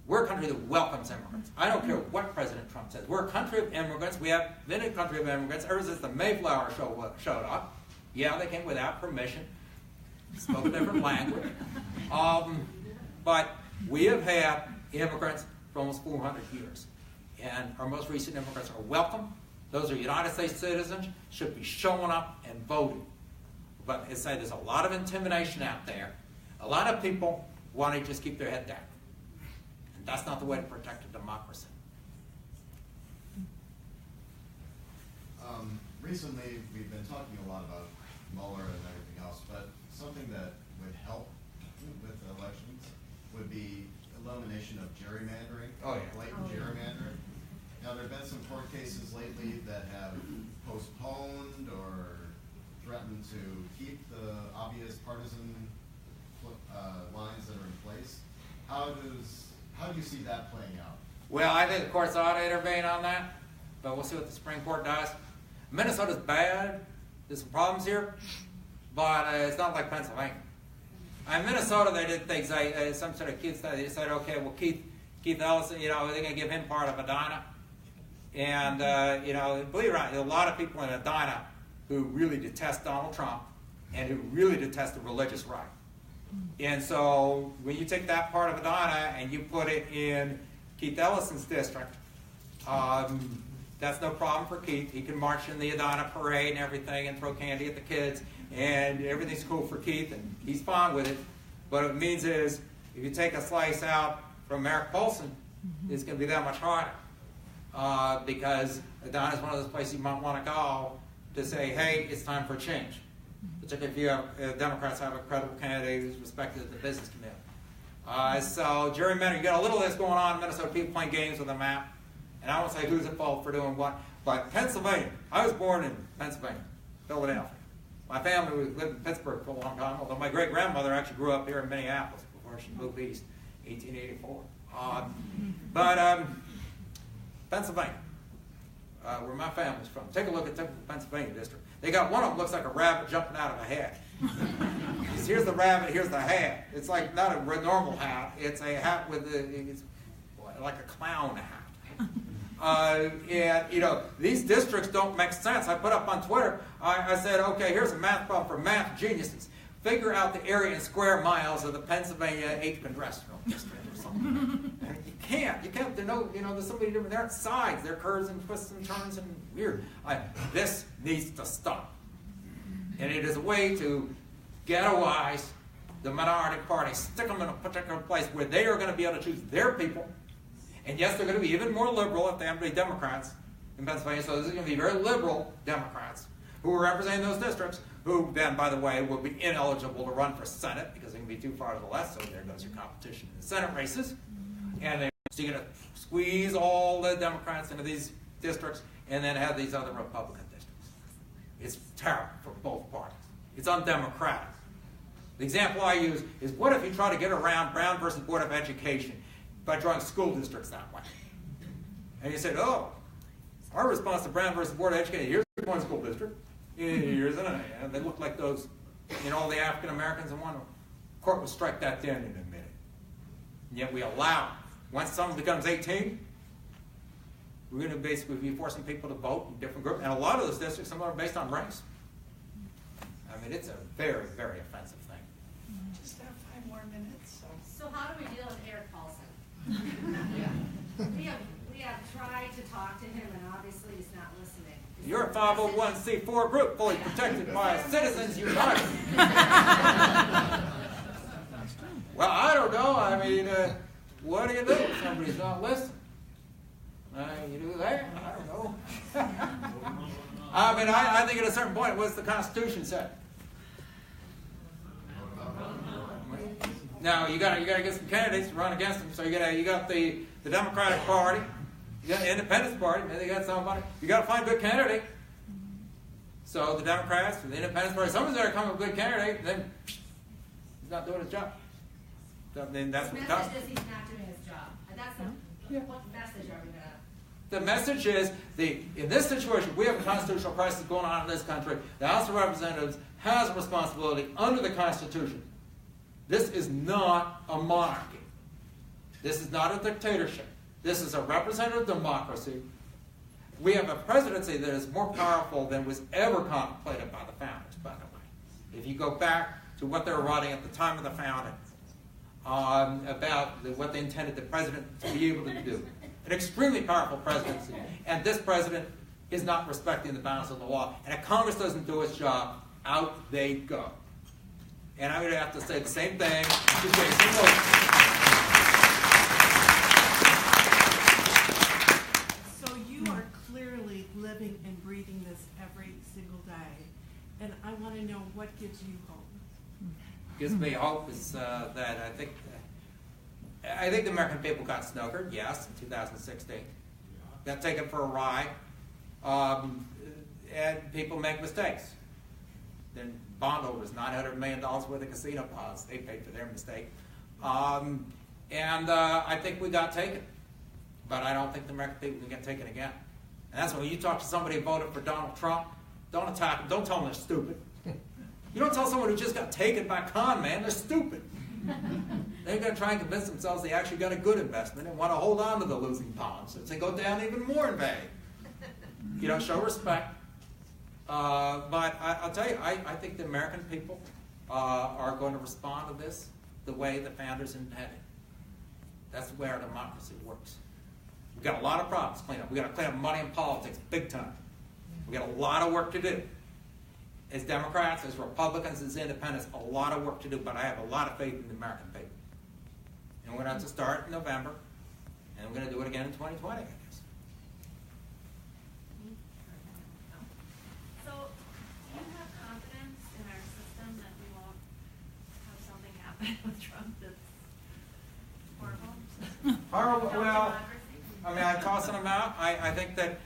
S2: We're a country that welcomes immigrants. I don't care what President Trump says. We're a country of immigrants. We have been a country of immigrants ever since the Mayflower showed up. Yeah, they came without permission, spoke a different language. But we have had immigrants for almost 400 years. And our most recent immigrants are welcome. Those are United States citizens, should be showing up and voting. But as I say, there's a lot of intimidation out there. A lot of people want to just keep their head down. And that's not the way to protect a democracy.
S7: Recently, we've been talking a lot about Mueller and everything else, but something that would help with the elections would be elimination of gerrymandering, blatant gerrymandering. Now, there have been some court cases lately that have postponed or threatened to keep the obvious partisan lines that are in place. How do you see that playing out?
S2: Well, I think the courts ought to intervene on that, but we'll see what the Supreme Court does. Minnesota's bad. There's some problems here, but it's not like Pennsylvania. In Minnesota, they did things like some sort of kids. They said, okay, well, Keith Ellison, they're going to give him part of Edina, and believe it or not, there are a lot of people in Edina who really detest Donald Trump and who really detest the religious right. And so when you take that part of Edina and you put it in Keith Ellison's district, that's no problem for Keith. He can march in the Edina parade and everything and throw candy at the kids, and everything's cool for Keith, and he's fine with it. But what it means is, if you take a slice out from Eric Paulson, it's going to be that much harder. Because Edina is one of those places you might want to go to say, hey, it's time for change. Particularly if you have Democrats have a credible candidate who's respected at the business committee. So gerrymandering, you got a little of this going on in Minnesota, people playing games with the map. And I won't say who's at fault for doing what, but Pennsylvania, I was born in Pennsylvania, Philadelphia. My family lived in Pittsburgh for a long time, although my great-grandmother actually grew up here in Minneapolis before she moved east, 1884. Pennsylvania, where my family's from. Take a look at the Pennsylvania district. They got one of them looks like a rabbit jumping out of a hat. Here's the rabbit, here's the hat. It's like not a normal hat. It's a hat with it's like a clown hat. These districts don't make sense. I put up on Twitter, I said, okay, here's a math problem for math geniuses. Figure out the area in square miles of the Pennsylvania 8th Congressional District or something. You can't. There's there's so many different, there aren't sides. There are curves and twists and turns and weird. This needs to stop. And it is a way to ghettoize the minority party, stick them in a particular place where they are going to be able to choose their people. And yes, they're going to be even more liberal if they happen to be Democrats in Pennsylvania. So this is going to be very liberal Democrats who are representing those districts, who then, by the way, will be ineligible to run for Senate because they can be too far to the left. So there goes your competition in the Senate races. And so you're going to squeeze all the Democrats into these districts and then have these other Republican districts. It's terrible for both parties. It's undemocratic. The example I use is, what if you try to get around Brown versus Board of Education by drawing school districts that way? And you said, oh, our response to Brown versus Board of Education, here's one school district, here's another, and they look like those, all the African Americans in one. The court will strike that down in a minute. And yet we allow, once someone becomes 18, we're going to basically be forcing people to vote in different groups. And a lot of those districts, some of them are based on race. I mean, it's a very, very offensive thing.
S1: Just have 5 more minutes.
S10: So how do we deal with Eric Paulson? We have tried to talk to him, and obviously he's not listening.
S2: You're a 501c4 group fully protected by Citizens United. Well, I don't know. I mean, what do you do if somebody's not listening? You do that? I don't know. I mean, I think at a certain point, what's the Constitution say? Now you got to get some candidates to run against them. So you got the Democratic Party, You got the Independence Party, maybe they got somebody. You got to find a good candidate. So the Democrats and the Independence Party, someone's got to come up with a good candidate, then he's not doing his job. So then that's what
S16: The
S2: comes.
S16: message is he's not doing his job. And that's what message are we gonna?
S2: The message is, in this situation, we have a constitutional crisis going on in this country. The House of Representatives has a responsibility under the Constitution. This is not a monarchy. This is not a dictatorship. This is a representative democracy. We have a presidency that is more powerful than was ever contemplated by the founders, by the way. If you go back to what they were writing at the time of the founding, about what they intended the president to be able to do. An extremely powerful presidency. And this president is not respecting the bounds of the law. And if Congress doesn't do its job, out they go. And I'm going to have to say the same thing to Jason Wilson.
S5: So you are clearly living and breathing this every single day. And I want to know what gives you hope.
S2: Gives me hope is that I think the American people got snookered, yes, in 2016. Got taken for a ride. And people make mistakes. Then bondholders, $900 million worth of casino bonds, they paid for their mistake. I think we got taken. But I don't think the American people can get taken again. And that's when you talk to somebody who voted for Donald Trump, don't attack them, don't tell them they're stupid. You don't tell someone who just got taken by con man, they're stupid. They're going to try and convince themselves they actually got a good investment and want to hold on to the losing bonds as they go down even more in value. You know, show respect. But I'll tell you, I think the American people are going to respond to this the way the founders intended. That's the way our democracy works. We've got a lot of problems to clean up. We've got to clean up money in politics big time. We've got a lot of work to do. As Democrats, as Republicans, as Independents, a lot of work to do, but I have a lot of faith in the American people. And we're going to have to start in November, and we're going to do it again in 2020, I guess.
S10: So, do you have confidence in our system that we won't have something happen with Trump that's horrible?
S2: Well, I mean, I'm tossing them out. I think that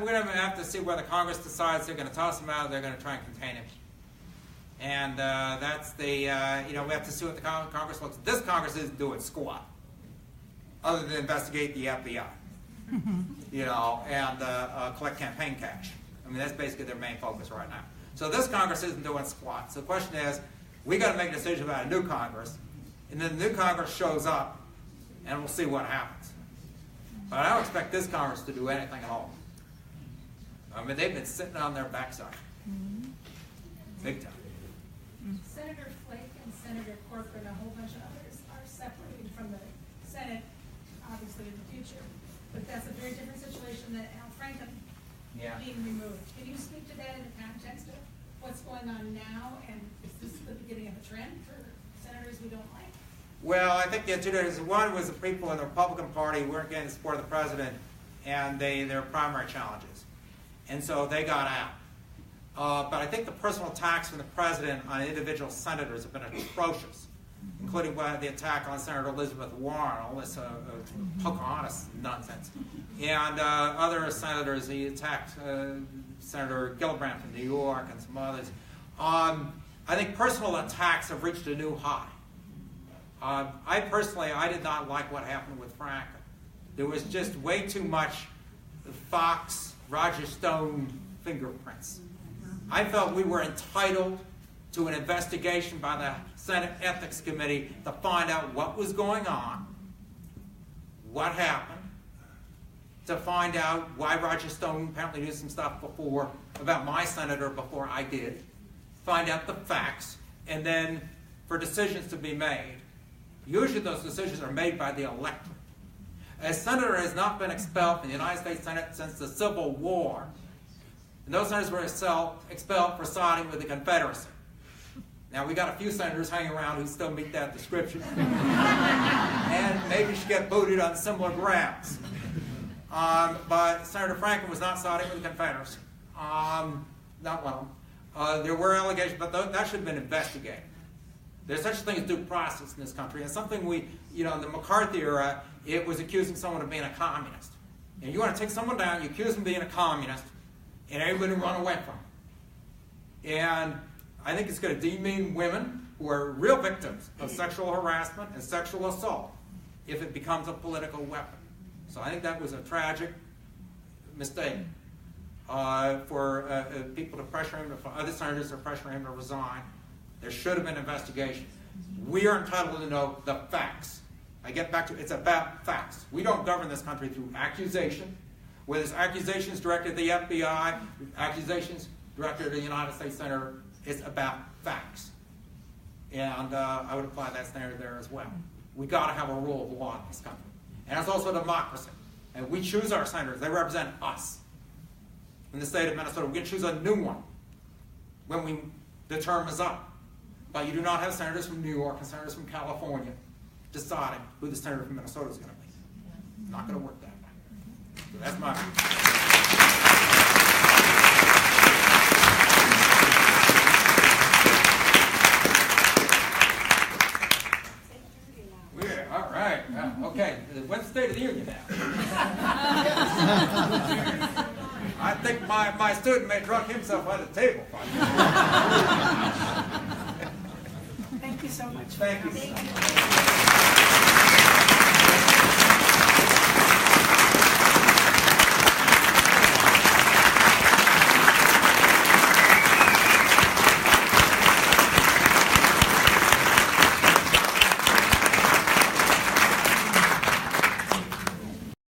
S2: we're going to have to see whether Congress decides they're going to toss him out or they're going to try and contain him. And that's we have to see what the Congress looks like. This Congress isn't doing squat, other than investigate the FBI, and collect campaign cash. I mean, that's basically their main focus right now. So this Congress isn't doing squat. So the question is, we got to make a decision about a new Congress, and then the new Congress shows up, and we'll see what happens. But I don't expect this Congress to do anything at all. I mean, they've been sitting on their backside. Big time.
S17: Senator Flake and Senator Corcoran and a whole bunch of others are separated from the Senate, obviously in the future. But that's a very different situation than Al Franken being removed. Can you speak to that in the context of what's going on now? And is this the beginning of a trend for senators we don't like?
S2: Well, I think the two things. One was the people in the Republican Party who weren't getting the support of the president, and their primary challenges. And so they got out. But I think the personal attacks from the president on individual senators have been atrocious, including the attack on Senator Elizabeth Warren, all this Pocahontas nonsense. And other senators, he attacked Senator Gillibrand from New York and some others. I think personal attacks have reached a new high. I did not like what happened with Franken. There was just way too much Fox, Roger Stone fingerprints. I felt we were entitled to an investigation by the Senate Ethics Committee to find out what was going on, what happened, to find out why Roger Stone apparently knew some stuff before about my senator before I did, find out the facts, and then for decisions to be made. Usually those decisions are made by the electorate. A senator has not been expelled from the United States Senate since the Civil War. And those senators were expelled for siding with the Confederacy. Now, we got a few senators hanging around who still meet that description. And maybe should get booted on similar grounds. But Senator Franken was not siding with the Confederacy. Not one of them. There were allegations, but that should have been investigated. There's such a thing as due process in this country. And something in the McCarthy era, it was accusing someone of being a communist. And you want to take someone down, you accuse them of being a communist, and everybody run away from them. And I think it's going to demean women who are real victims of sexual harassment and sexual assault if it becomes a political weapon. So I think that was a tragic mistake for people to pressure him, for other senators to pressure him to resign. There should have been an investigation. We are entitled to know the facts. I get back to it's about facts. We don't govern this country through accusation. Whether it's accusations directed at the FBI, accusations directed at the United States Senator, it's about facts. And I would apply that standard there as well. We got to have a rule of law in this country. And it's also a democracy. And we choose our senators. They represent us. In the state of Minnesota, we can choose a new one when the term is up. But you do not have senators from New York and senators from California deciding who the senator from Minnesota is going to be. It's not going to work that way. So that's my view. Yeah, all right. Okay, when's the State of the Union now? I think my student may drunk himself under the table.
S1: Thank you so much.
S2: Thank you.